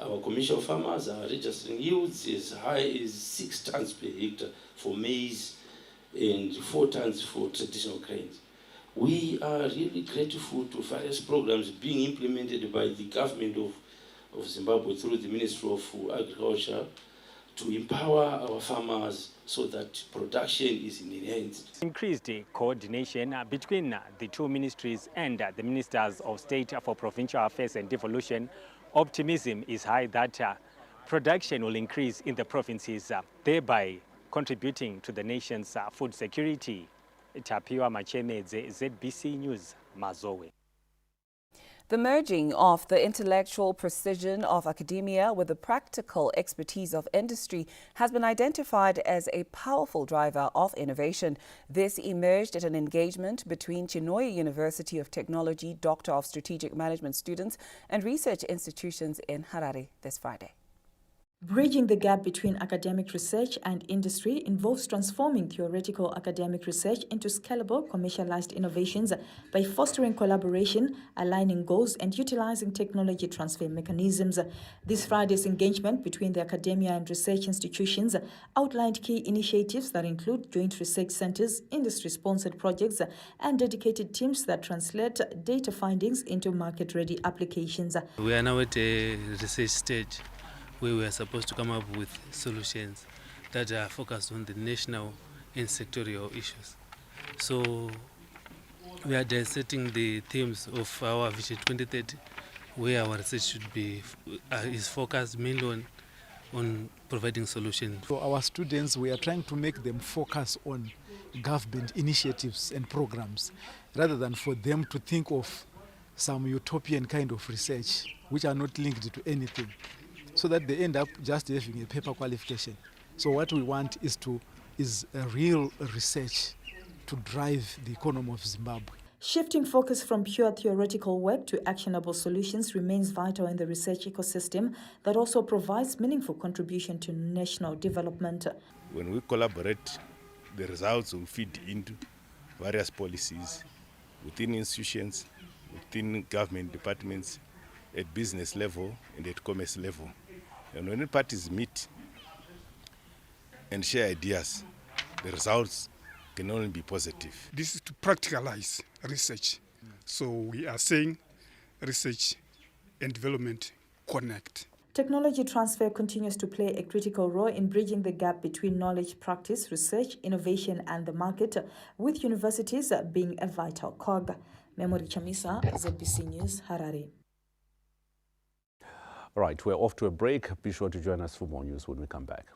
Our commercial farmers are registering yields as high as 6 tons per hectare for maize and 4 tons for traditional grains. We are really grateful to various programs being implemented by the government of Zimbabwe through the Ministry of Agriculture to empower our farmers so that production is enhanced. Increased coordination between the 2 ministries and the Ministers of State for Provincial Affairs and Devolution. Optimism is high that production will increase in the provinces, thereby contributing to the nation's food security. Tapiwa Machemedze, ZBC News, Mazowe. The merging of the intellectual precision of academia with the practical expertise of industry has been identified as a powerful driver of innovation. This emerged at an engagement between Chinhoyi University of Technology Doctor of Strategic Management students and research institutions in Harare this Friday. Bridging the gap between academic research and industry involves transforming theoretical academic research into scalable, commercialized innovations by fostering collaboration, aligning goals, and utilizing technology transfer mechanisms. This Friday's engagement between the academia and research institutions outlined key initiatives that include joint research centers, industry-sponsored projects, and dedicated teams that translate data findings into market-ready applications. We are now at a research stage where we are supposed to come up with solutions that are focused on the national and sectorial issues. So we are dissecting the themes of our Vision 2030, where our research should be is focused mainly on providing solutions. For our students, we are trying to make them focus on government initiatives and programs, rather than for them to think of some utopian kind of research, which are not linked to anything, so that they end up just having a paper qualification. So what we want is a real research to drive the economy of Zimbabwe. Shifting focus from pure theoretical work to actionable solutions remains vital in the research ecosystem that also provides meaningful contribution to national development. When we collaborate, the results will feed into various policies within institutions, within government departments, at business level and at commerce level. And when the parties meet and share ideas, the results can only be positive. This is to practicalize research. So we are saying research and development connect. Technology transfer continues to play a critical role in bridging the gap between knowledge, practice, research, innovation, and the market, with universities being a vital cog. Memory Chamisa, ZBC News, Harare. All right, we're off to a break. Be sure to join us for more news when we come back.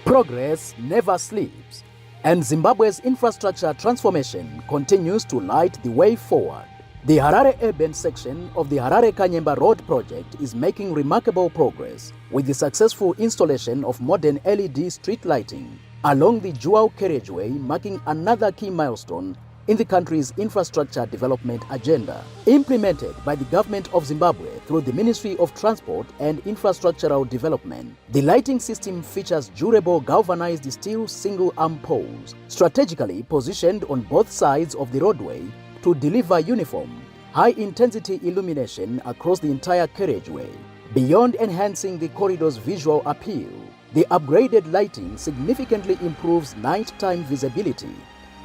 Progress never sleeps, and Zimbabwe's infrastructure transformation continues to light the way forward. The Harare urban section of the Harare Kanyemba Road project is making remarkable progress with the successful installation of modern LED street lighting along the Juau carriageway, marking another key milestone in the country's infrastructure development agenda. Implemented by the government of Zimbabwe through the Ministry of Transport and Infrastructural Development, the lighting system features durable galvanized steel single-arm poles, strategically positioned on both sides of the roadway to deliver uniform, high-intensity illumination across the entire carriageway. Beyond enhancing the corridor's visual appeal, the upgraded lighting significantly improves nighttime visibility,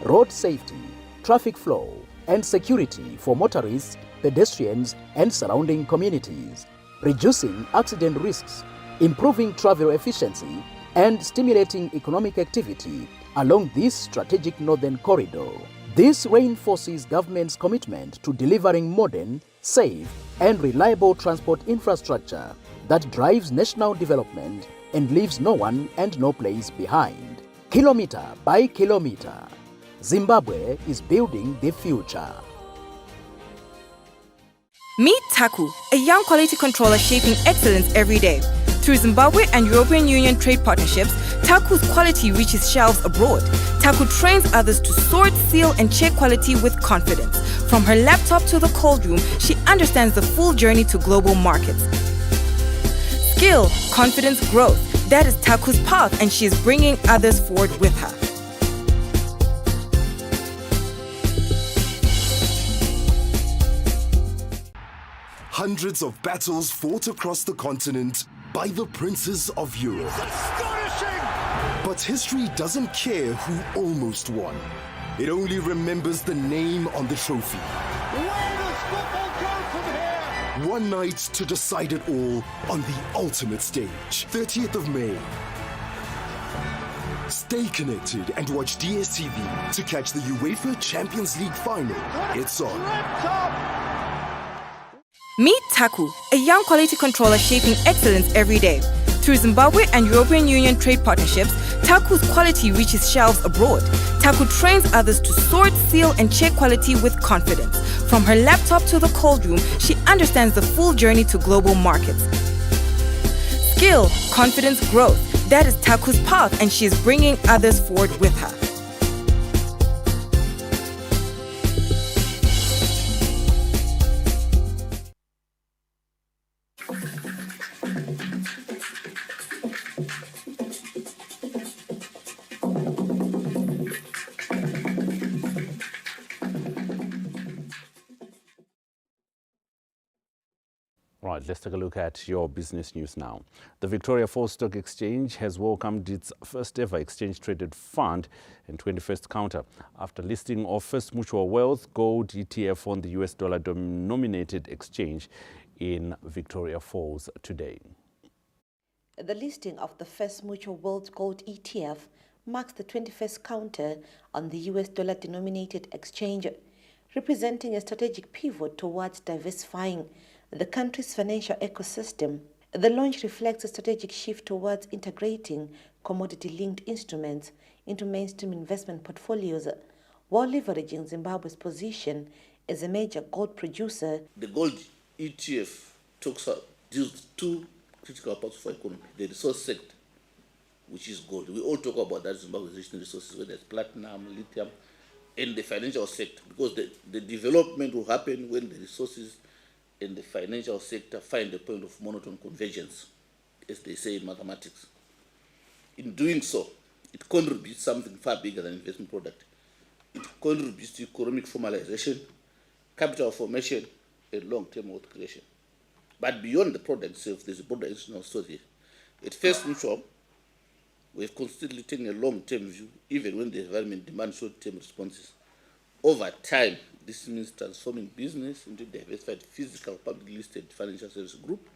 road safety, traffic flow, and security for motorists, pedestrians, and surrounding communities, reducing accident risks, improving travel efficiency, and stimulating economic activity along this strategic northern corridor. This reinforces government's commitment to delivering modern, safe, and reliable transport infrastructure that drives national development and leaves no one and no place behind. Kilometer by kilometer, Zimbabwe is building the future. Meet Taku, a young quality controller shaping excellence every day. Through Zimbabwe and European Union trade partnerships, Taku's quality reaches shelves abroad. Taku trains others to sort, seal, and check quality with confidence. From her laptop to the cold room, she understands the full journey to global markets. Skill, confidence, growth. That is Taku's path, and she is bringing others forward with her. Hundreds of battles fought across the continent by the princes of Europe. But history doesn't care who almost won. It only remembers the name on the trophy. Where does football go from here? One night to decide it all on the ultimate stage, 30th of May. Stay connected and watch DSTV to catch the UEFA Champions League final. It's on. Meet Taku, a young quality controller shaping excellence every day. Through Zimbabwe and European Union trade partnerships, Taku's quality reaches shelves abroad. Taku trains others to sort, seal, and check quality with confidence. From her laptop to the cold room, she understands the full journey to global markets. Skill, confidence, growth. That is Taku's path, and she is bringing others forward with her. Right, let's take a look at your business news now. The Victoria Falls Stock Exchange has welcomed its first ever exchange-traded fund and 21st counter after listing of First Mutual Wealth Gold ETF on the US dollar-denominated exchange in Victoria Falls today. The listing of the First Mutual Wealth Gold ETF marks the 21st counter on the US dollar-denominated exchange, representing a strategic pivot towards diversifying the country's financial ecosystem. The launch reflects a strategic shift towards integrating commodity-linked instruments into mainstream investment portfolios, while leveraging Zimbabwe's position as a major gold producer. The gold ETF deals with two critical parts of our economy: the resource sector, which is gold. We all talk about that Zimbabwe's rich in resources, whether it's platinum, lithium, and the financial sector, because the development will happen when the resources in the financial sector find a point of monotone convergence, as they say in mathematics. In doing so, it contributes something far bigger than investment product. It contributes to economic formalization, capital formation, and long-term wealth creation. But beyond the product itself, there's a broader institutional story. At First Mutual, we've constantly taken a long-term view, even when the environment demands short-term responses. Over time, this means transforming business into a diversified physical, publicly listed financial service group.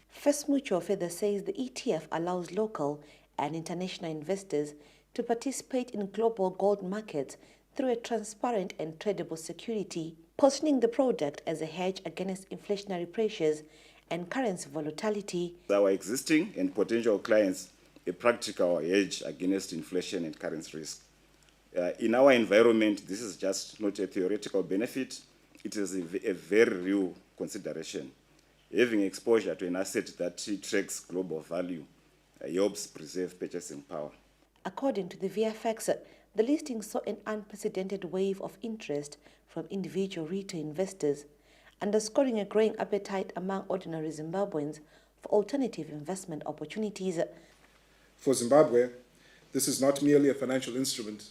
First Mutual further says the ETF allows local and international investors to participate in global gold markets through a transparent and tradable security, positioning the product as a hedge against inflationary pressures and currency volatility. Our existing and potential clients a practical hedge against inflation and currency risk. In our environment, this is just not a theoretical benefit, it is a very real consideration. Having exposure to an asset that tracks global value helps preserve purchasing power. According to the VFX, the listing saw an unprecedented wave of interest from individual retail investors, underscoring a growing appetite among ordinary Zimbabweans for alternative investment opportunities. For Zimbabwe, this is not merely a financial instrument.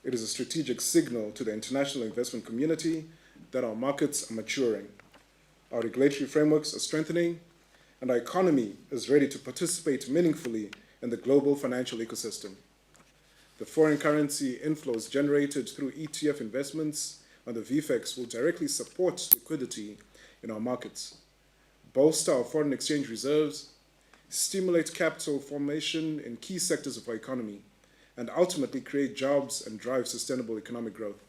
It is a strategic signal to the international investment community that our markets are maturing, our regulatory frameworks are strengthening, and our economy is ready to participate meaningfully in the global financial ecosystem. The foreign currency inflows generated through ETF investments on the VFX will directly support liquidity in our markets, bolster our foreign exchange reserves, stimulate capital formation in key sectors of our economy, and ultimately create jobs and drive sustainable economic growth.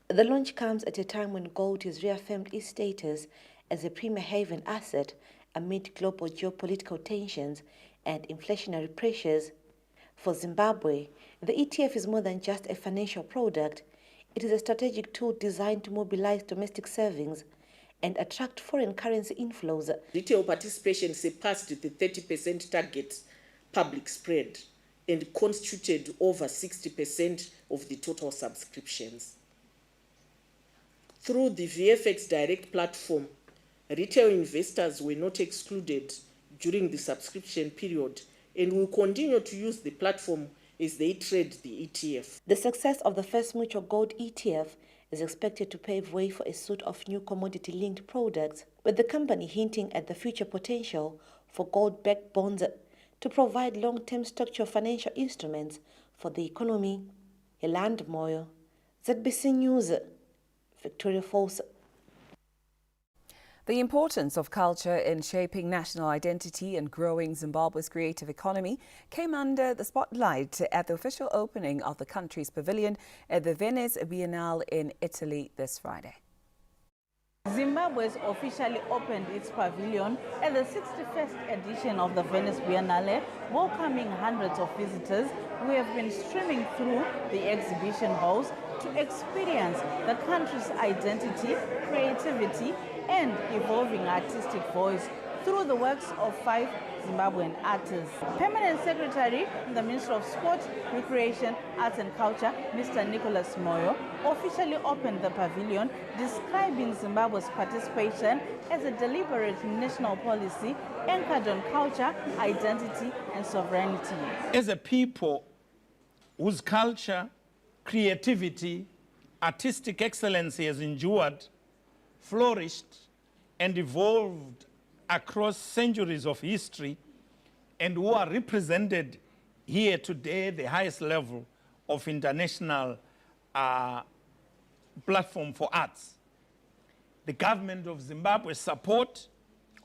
The launch comes at a time when gold has reaffirmed its status as a premier haven asset amid global geopolitical tensions and inflationary pressures. For Zimbabwe, the ETF is more than just a financial product. It is a strategic tool designed to mobilize domestic savings and attract foreign currency inflows. Retail participation surpassed the 30% target public spread and constituted over 60% of the total subscriptions. Through the VFX Direct platform, retail investors were not excluded during the subscription period and will continue to use the platform as they trade the ETF. The success of the First Mutual Gold ETF is expected to pave way for a suite of new commodity-linked products, with the company hinting at the future potential for gold-backed bonds to provide long-term structural financial instruments for the economy. Yolanda Moyo, ZBC News, Victoria Falls. The importance of culture in shaping national identity and growing Zimbabwe's creative economy came under the spotlight at the official opening of the country's pavilion at the Venice Biennale in Italy this Friday. Zimbabwe has officially opened its pavilion at the 61st edition of the Venice Biennale, welcoming hundreds of visitors who have been streaming through the exhibition halls to experience the country's identity, creativity, and evolving artistic voice through the works of 5 Zimbabwean artists. Permanent Secretary in the Ministry of Sport, Recreation, Arts and Culture, Mr. Nicholas Moyo, officially opened the pavilion, describing Zimbabwe's participation as a deliberate national policy anchored on culture, identity, and sovereignty. As a people whose culture, creativity, artistic excellence has endured, flourished, and evolved across centuries of history, and who are represented here today at the highest level of international platform for arts. The government of Zimbabwe's support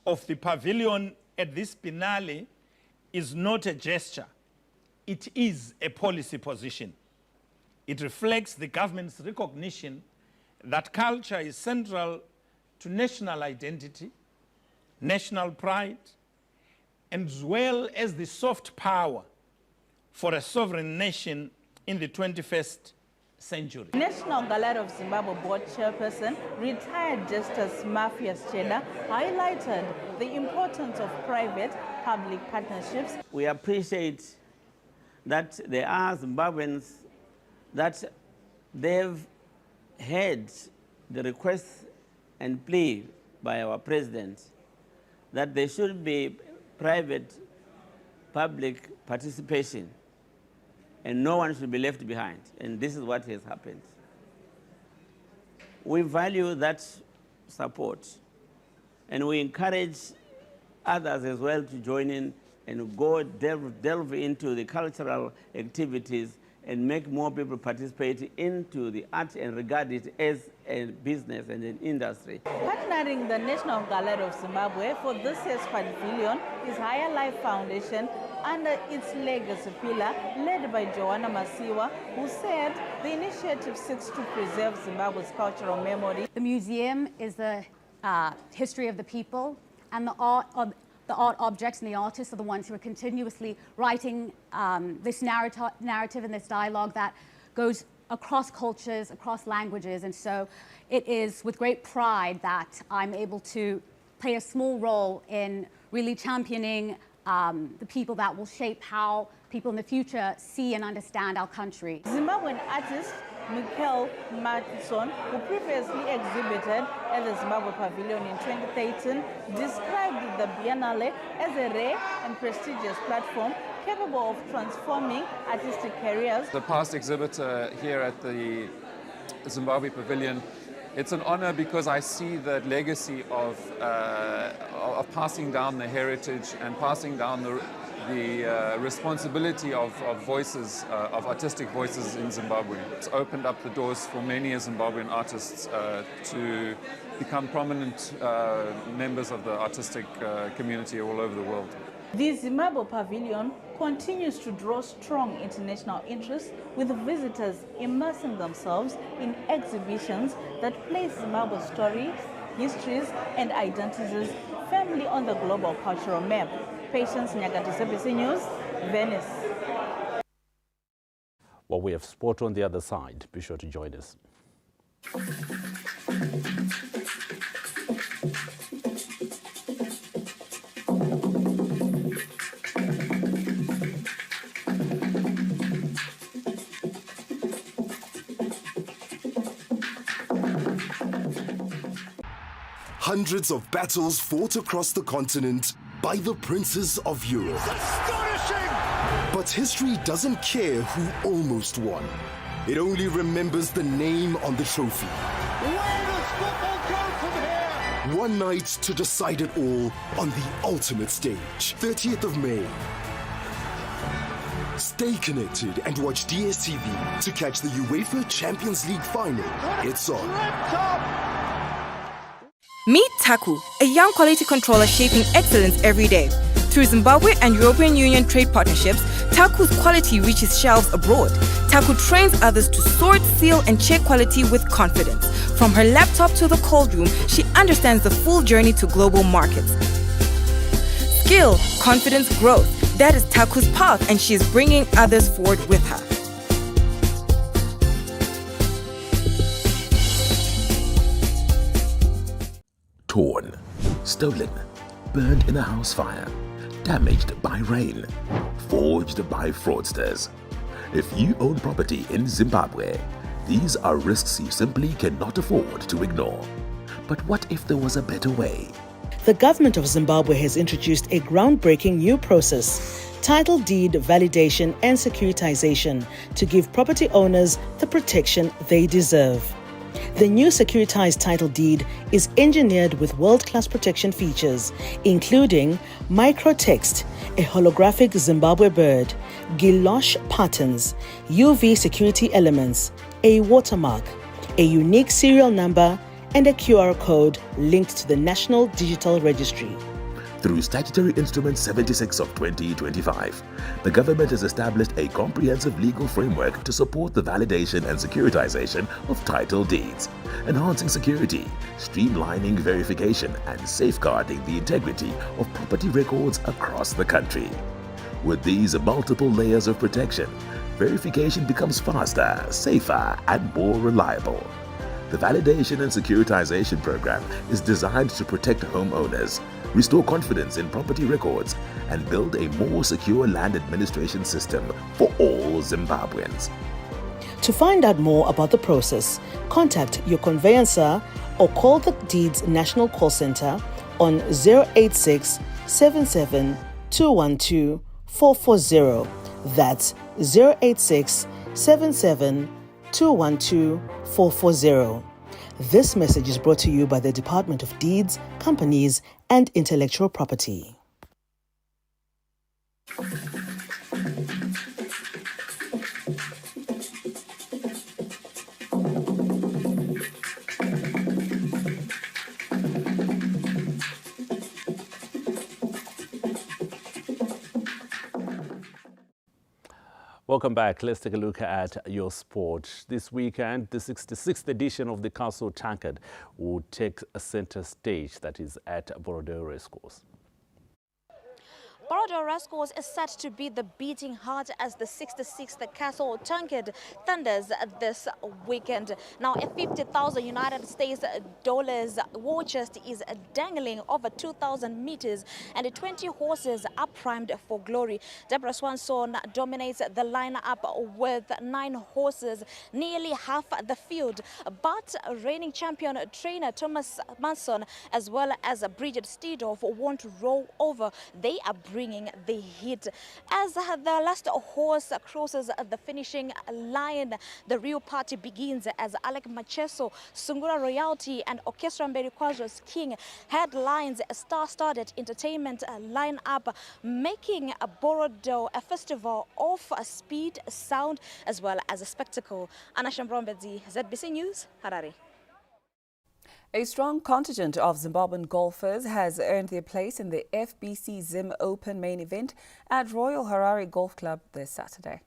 of the pavilion at this Biennale is not a gesture, it is a policy position. It reflects the government's recognition that culture is central to national identity, national pride, as well as the soft power for a sovereign nation in the 21st century. National Gallery of Zimbabwe Board Chairperson, retired Justice Mafias Cheda, highlighted the importance of private-public partnerships. We appreciate that there are Zimbabweans that they've heard the request and plea by our president that there should be private-public participation and no one should be left behind. And this is what has happened. We value that support and we encourage others as well to join in and go delve into the cultural activities and make more people participate into the art and regard it as a business and an industry. Partnering the National Gallery of Zimbabwe for this year's pavilion is Higher Life Foundation under its legacy pillar led by Joanna Masiwa, who said the initiative seeks to preserve Zimbabwe's cultural memory. The museum is the history of the people, and the art objects and the artists are the ones who are continuously writing this narrative and this dialogue that goes across cultures, across languages. And so it is with great pride that I'm able to play a small role in really championing the people that will shape how people in the future see and understand our country. Zimbabwean artist Michael Matheson, who previously exhibited at the Zimbabwe Pavilion in 2013, described the Biennale as a rare and prestigious platform capable of transforming artistic careers. The past exhibitor here at the Zimbabwe Pavilion, it's an honor because I see that legacy of passing down the heritage and passing down the responsibility of voices, of artistic voices in Zimbabwe. It's opened up the doors for many Zimbabwean artists to become prominent members of the artistic community all over the world. The Zimbabwe Pavilion continues to draw strong international interest, with visitors immersing themselves in exhibitions that place Zimbabwe's stories, histories and identities firmly on the global cultural map. Patience Nyagati, CBC News, Venice. Well, we have sport on the other side. Be sure to join us. Hundreds of battles fought across the continent by the princes of Europe. Astonishing! But history doesn't care who almost won. It only remembers the name on the trophy. Where does football go from here? One night to decide it all on the ultimate stage, 30th of May. Stay connected and watch DSTV to catch the UEFA Champions League final. It's on. Meet Taku, a young quality controller shaping excellence every day. Through Zimbabwe and European Union trade partnerships, Taku's quality reaches shelves abroad. Taku trains others to sort, seal, and check quality with confidence. From her laptop to the cold room, she understands the full journey to global markets. Skill, confidence, growth. That is Taku's path, and she is bringing others forward with her. Torn, stolen, burned in a house fire, damaged by rain, forged by fraudsters. If you own property in Zimbabwe, these are risks you simply cannot afford to ignore. But what if there was a better way? The government of Zimbabwe has introduced a groundbreaking new process, title deed validation and securitization, to give property owners the protection they deserve. The new securitized title deed is engineered with world-class protection features, including microtext, a holographic Zimbabwe bird, guilloche patterns, UV security elements, a watermark, a unique serial number, and a QR code linked to the National Digital Registry. Through Statutory Instrument 76 of 2025, the government has established a comprehensive legal framework to support the validation and securitization of title deeds, enhancing security, streamlining verification, and safeguarding the integrity of property records across the country. With these multiple layers of protection, verification becomes faster, safer, and more reliable. The validation and securitization program is designed to protect homeowners, restore confidence in property records, and build a more secure land administration system for all Zimbabweans. To find out more about the process, contact your conveyancer or call the Deeds National Call Center on 086 77 212 440. That's 086 77 212 440. This message is brought to you by the Department of Deeds, Companies and Intellectual Property. Welcome back. Let's take a look at your sport. This weekend, the 66th edition of the Castle Tankard will take a center stage, that is at Bordeaux Racecourse. Bordeaux Racecourse is set to be the beating heart as the 66th Castle Tankard thunders this weekend. Now, a 50,000 United States dollars war chest is dangling over 2,000 meters, and the 20 horses are primed for glory. Deborah Swanson dominates the lineup with 9 horses, nearly half the field. But reigning champion trainer Thomas Manson, as well as Bridget Steedorf, won't roll over. They are bringing the heat. As the last horse crosses the finishing line, the real party begins as Alec Macheso, Sungura Royalty and Orchestra Mberiquajo's King headlines a star-studded entertainment lineup, making Bordeaux a festival of speed, sound, as well as a spectacle. Anna Shambrombedzi, ZBC News, Harare. A strong contingent of Zimbabwean golfers has earned their place in the FBC Zim Open main event at Royal Harare Golf Club this Saturday.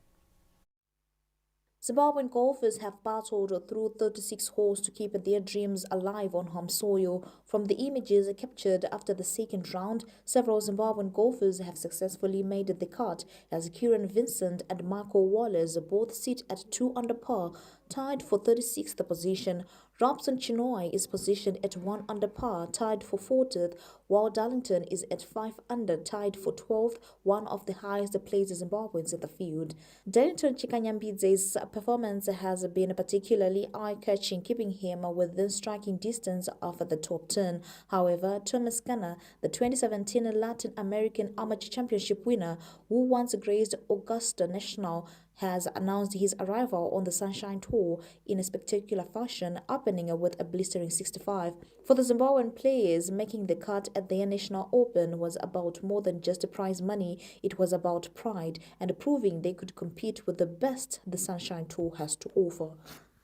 Zimbabwean golfers have battled through 36 holes to keep their dreams alive on home soil. From the images captured after the second round, several Zimbabwean golfers have successfully made the cut, as Kieran Vincent and Marco Wallace both sit at 2 under par, tied for 36th position. Robson Chinoy is positioned at 1 under par, tied for 40th, while Darlington is at 5 under, tied for 12th, one of the highest placed Zimbabweans in the field. Darlington Chikanyambidze's performance has been particularly eye-catching, keeping him within striking distance of the top 10. However, Thomas Gunnar, the 2017 Latin American Amateur Championship winner, who once graced Augusta National, has announced his arrival on the Sunshine Tour in a spectacular fashion, opening with a blistering 65. For the Zimbabwean players, making the cut at their National Open was about more than just prize money. It was about pride and proving they could compete with the best the Sunshine Tour has to offer.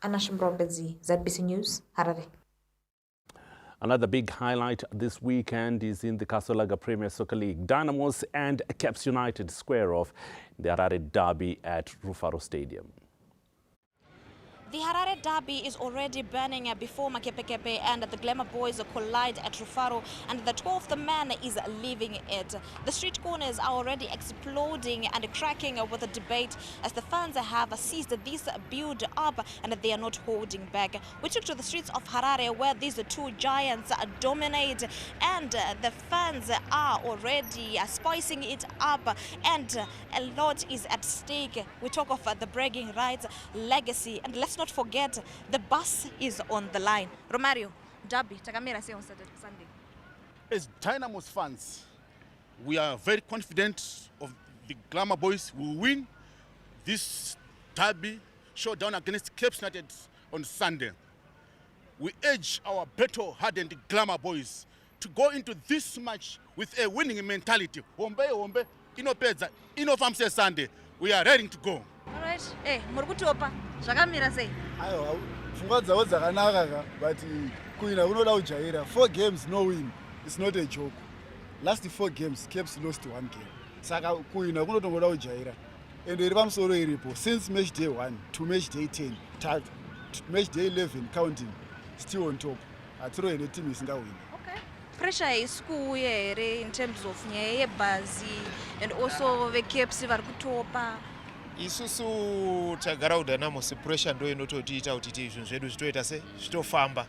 Anna Shambrombedzi, ZBC News, Harare. Another big highlight this weekend is in the Kasolaga Premier Soccer League. Dynamos and Caps United square off the Harare Derby at Rufaro Stadium. The Harare Derby is already burning before Makepekepe and the Glamour Boys collide at Rufaro, and the 12th man is leaving it. The street corners are already exploding and cracking with the debate as the fans have seized this build-up and they are not holding back. We took to the streets of Harare where these two giants dominate, and the fans are already spicing it up, and a lot is at stake. We talk of the bragging rights, legacy, and let's not forget the bus is on the line. Romario, Derby, Takamira say on Sunday. As Dynamos fans, we are very confident of the Glamour Boys will win this Derby showdown against Cape United on Sunday. We urge our battle-hardened Glamour Boys to go into this match with a winning mentality. Hombe, inopedza, inofamse Sunday. We are ready to go. All right. Hey, Murkutopa, Jagamira say. Ayo, pfungwa dzawo dzakanaka but kuina unoda kujaira. 4 games no win. It's not a joke. Last 4 games, Caps lost 1 game. Saka kuina kunotongoda kujaira. And iri pamusoro iripo since match day 1 to match day 10, to match day 11 counting, still on top. Atiro ine team isingawina. Okay. Pressure is cool in terms of bazi and also the Caps vari kutopa. Isusu tagara uDynamos pressure ndo inototiita kuti izvo zvedu zvitoita se zvitofamba.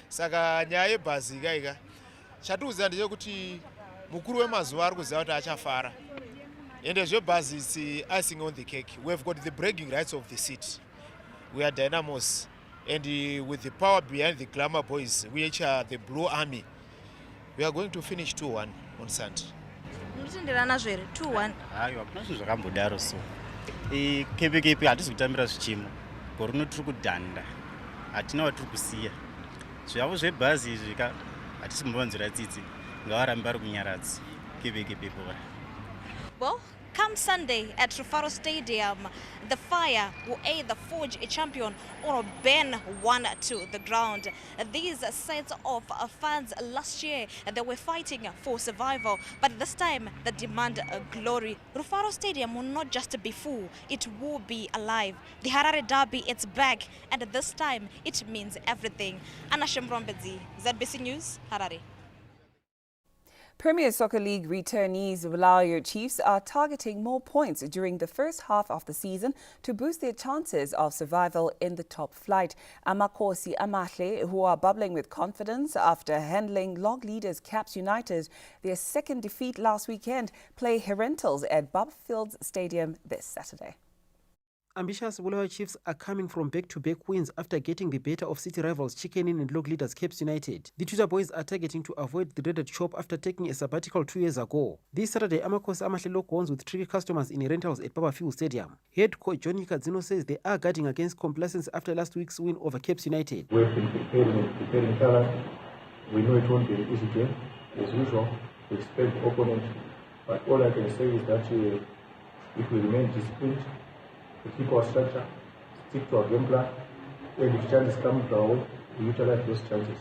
Saka nyaya yebhazi ika chatuudza ndechekuti mukuru wemazuva ari kuziva kuti achafara. Ende zvebhazi is icing on the cake. We have got the bragging rights of the city. We are Dynamos, and with the power behind the Glamour Boys, which are the Blue Army, we are going to finish 2-1 on Sunday. 2-1. Aiwa, kuna zvinhu zvakambodaro so. Kepe hatisi kutambira zvichimo. Goruno tiri kudhanda. Hatina watiri kusiya. Zvavo zvebhazi izvi hatisi kumbonzwira tsitsi. Ngavarambe vari kunyaradzi. Kepe bora. Well, come Sunday at Rufaro Stadium, the Fire will either forge a champion or burn one to the ground. These sets of fans last year, they were fighting for survival, but this time they demand glory. Rufaro Stadium will not just be full, it will be alive. The Harare Derby, it's back, and this time it means everything. Anna Shemrombedzi, ZBC News, Harare. Premier Soccer League returnees Bulawayo Chiefs are targeting more points during the first half of the season to boost their chances of survival in the top flight. Amakosi Amahle, who are bubbling with confidence after handling log leaders Caps United, their second defeat last weekend, play Herentals at Bubfield Stadium this Saturday. Ambitious Bulawayo Chiefs are coming from back-to-back wins after getting the better of city rivals Chicken Inn and log leaders Cape United. The Twitter boys are targeting to avoid the dreaded chop after taking a sabbatical 2 years ago. This Saturday, Amakosi Amahle lock horns with 3 customers in rentals at Bubfield Stadium. Head coach Johnny Kadzino says they are guarding against complacence after last week's win over Cape United. We've been preparing talent. We know it won't be an easy game. As usual, we expect the opponent. But all I can say is that if we remain disciplined, to keep our structure, stick to our game plan, and if chances come to our way, we utilize those chances,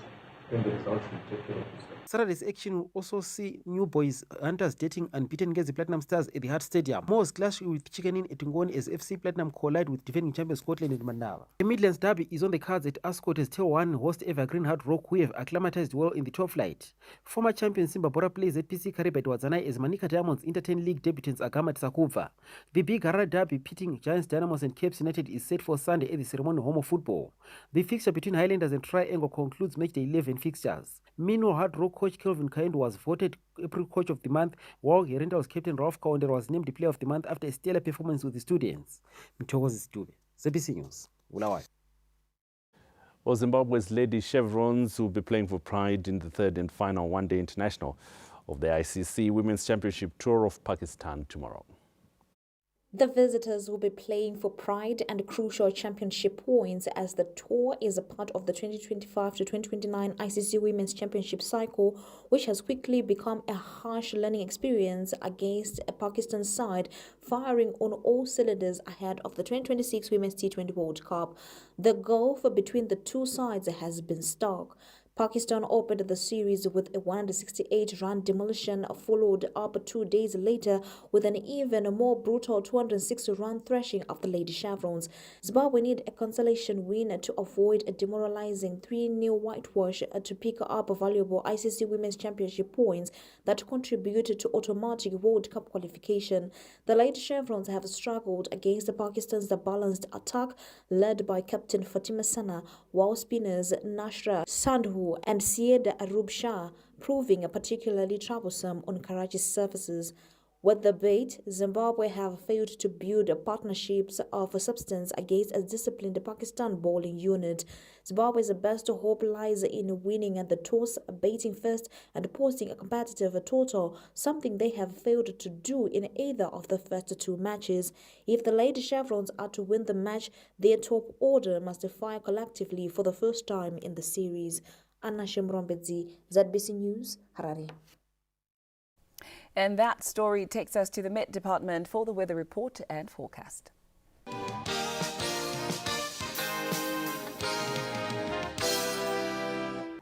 then the results will take care of themselves. Saturday's action will also see new boys Hunters dating unbeaten against the Platinum Stars at the Hart Stadium. Moors clash with Chicken Inn at Ngoni as FC Platinum collide with defending champions Scotland and Mandava. The Midlands Derby is on the cards at Ascot as Tail 1 host Evergreen Hard Rock, who have acclimatized well in the top flight. Former champion Simba Bora plays at PC Karibe at Wadzanai as Manika Diamonds entertain league debutants Agama Sakuva. The big Harare Derby pitting Giants Dynamos and Cape United is set for Sunday at the Ceremony Home of Football. The fixture between Highlanders and Triangle concludes matchday 11 fixtures. Meanwhile, Hard Rock coach Kelvin Kaindo was voted April Coach of the Month, while Herentals captain Ralph Kaunder was named the Player of the Month after a stellar performance with the students. Mtokozi Stube, ZBC News, Bulawayo. Well, Zimbabwe's Lady Chevrons will be playing for Pride in the third and final one-day international of the ICC Women's Championship Tour of Pakistan tomorrow. The visitors will be playing for pride and crucial championship points as the tour is a part of the 2025 to 2029 ICC Women's Championship cycle, which has quickly become a harsh learning experience against a Pakistan side firing on all cylinders ahead of the 2026 Women's T20 World Cup. The gulf between the two sides has been stark. Pakistan opened the series with a 168-run demolition, followed up 2 days later with an even more brutal 260-run thrashing of the Lady Chevrons. Zimbabwe need a consolation win to avoid a demoralizing 3-0 whitewash to pick up valuable ICC Women's Championship points that contribute to automatic World Cup qualification. The Lady Chevrons have struggled against Pakistan's balanced attack led by captain Fatima Sana, while spinners Nashra Sandhu and Syed Arub Shah proving particularly troublesome on Karachi's surfaces. With the bait, Zimbabwe have failed to build partnerships of substance against a disciplined Pakistan bowling unit. Zimbabwe's best hope lies in winning the toss, baiting first and posting a competitive total, something they have failed to do in either of the first 2 matches. If the Lady Chevrons are to win the match, their top order must fire collectively for the first time in the series. Anna Shemrombedzi, ZBC News, Harare. And that story takes us to the Met Department for the weather report and forecast.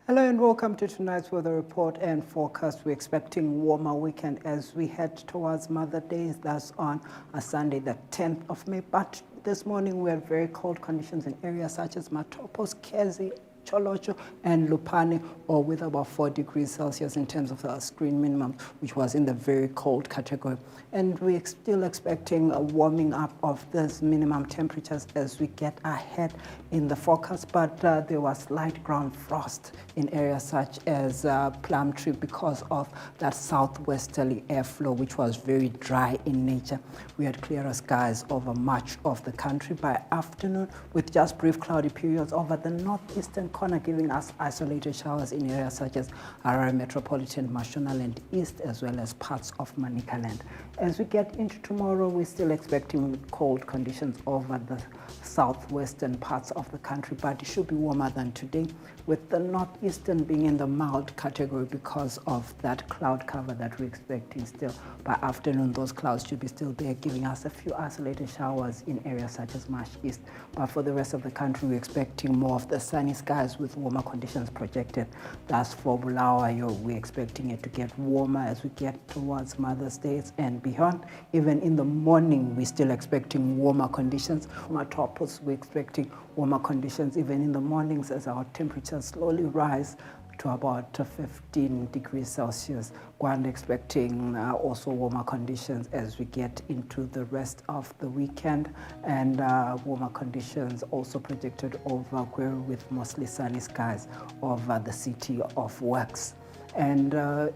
Hello and welcome to tonight's weather report and forecast. We're expecting warmer weekend as we head towards Mother's Day. That's on a Sunday, the 10th of May. But this morning we had very cold conditions in areas such as Matopos, Kezi, Cholocho and Lupane, or with about 4 degrees Celsius in terms of the screen minimum, which was in the very cold category. And we're still expecting a warming up of these minimum temperatures as we get ahead in the forecast, but there was light ground frost in areas such as Plumtree because of that southwesterly airflow, which was very dry in nature. We had clearer skies over much of the country by afternoon, with just brief cloudy periods over the northeastern corner, giving us isolated showers in areas such as Harare Metropolitan, Mashonaland East, as well as parts of Manicaland. As we get into tomorrow, we're still expecting cold conditions over the southwestern parts of the country, but it should be warmer than today, with the northeastern being in the mild category because of that cloud cover that we're expecting still. By afternoon, those clouds should be still there, giving us a few isolated showers in areas such as Marsh East. But for the rest of the country, we're expecting more of the sunny skies with warmer conditions projected. Thus, for Bulawayo, we're expecting it to get warmer as we get towards Mother's Day and beyond. Even in the morning, we're still expecting warmer conditions. Matopos, we're expecting warmer conditions even in the mornings as our temperatures slowly rise to about 15 degrees Celsius. We're expecting also warmer conditions as we get into the rest of the weekend, and warmer conditions also projected over Gweru with mostly sunny skies over the city of Works. And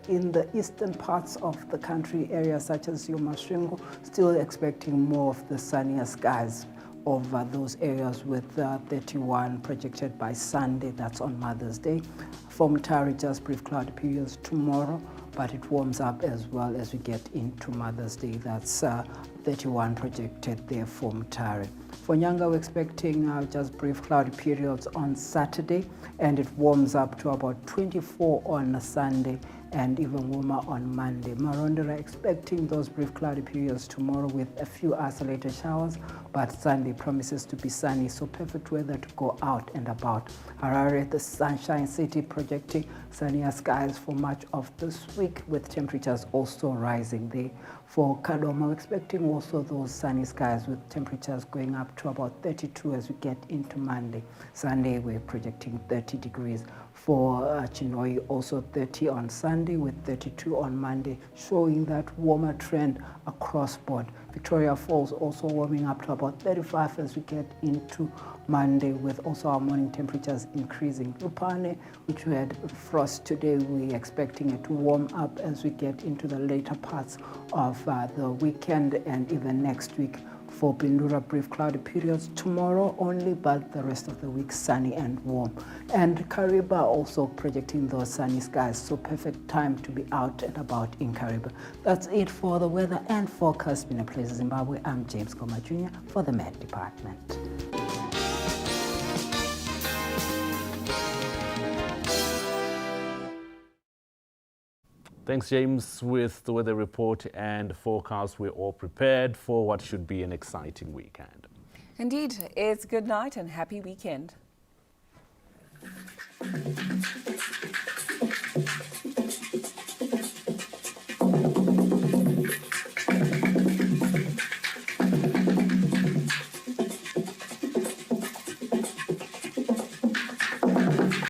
in the eastern parts of the country, areas such as Yomashingo, still expecting more of the sunnier skies over those areas, with 31 projected by Sunday, that's on Mother's Day. For Mutare, just brief cloudy periods tomorrow, but it warms up as well as we get into Mother's Day. That's 31 projected there for Mutare. For Nyanga, we're expecting just brief cloudy periods on Saturday, and it warms up to about 24 on Sunday and even warmer on Monday. Marondera expecting those brief cloudy periods tomorrow with a few isolated showers, but Sunday promises to be sunny, so perfect weather to go out and about. Harare, the Sunshine City, projecting sunnier skies for much of this week, with temperatures also rising there. For Kadoma, we're expecting also those sunny skies with temperatures going up to about 32 as we get into Monday. Sunday, we're projecting 30 degrees. For Chinoi, also 30 on Sunday with 32 on Monday, showing that warmer trend across board. Victoria Falls also warming up to about 35 as we get into Monday, with also our morning temperatures increasing. Lupane, which we had frost today, we're expecting it to warm up as we get into the later parts of the weekend and even next week. For Pindura, brief cloudy periods tomorrow only, but the rest of the week sunny and warm. And Kariba also projecting those sunny skies, so perfect time to be out and about in Kariba. That's it for the weather and forecast. Been a pleasure, Zimbabwe. I'm James Goma Jr. for the Met Department. Thanks, James. With the weather report and forecast, we're all prepared for what should be an exciting weekend. Indeed, it's good night and happy weekend.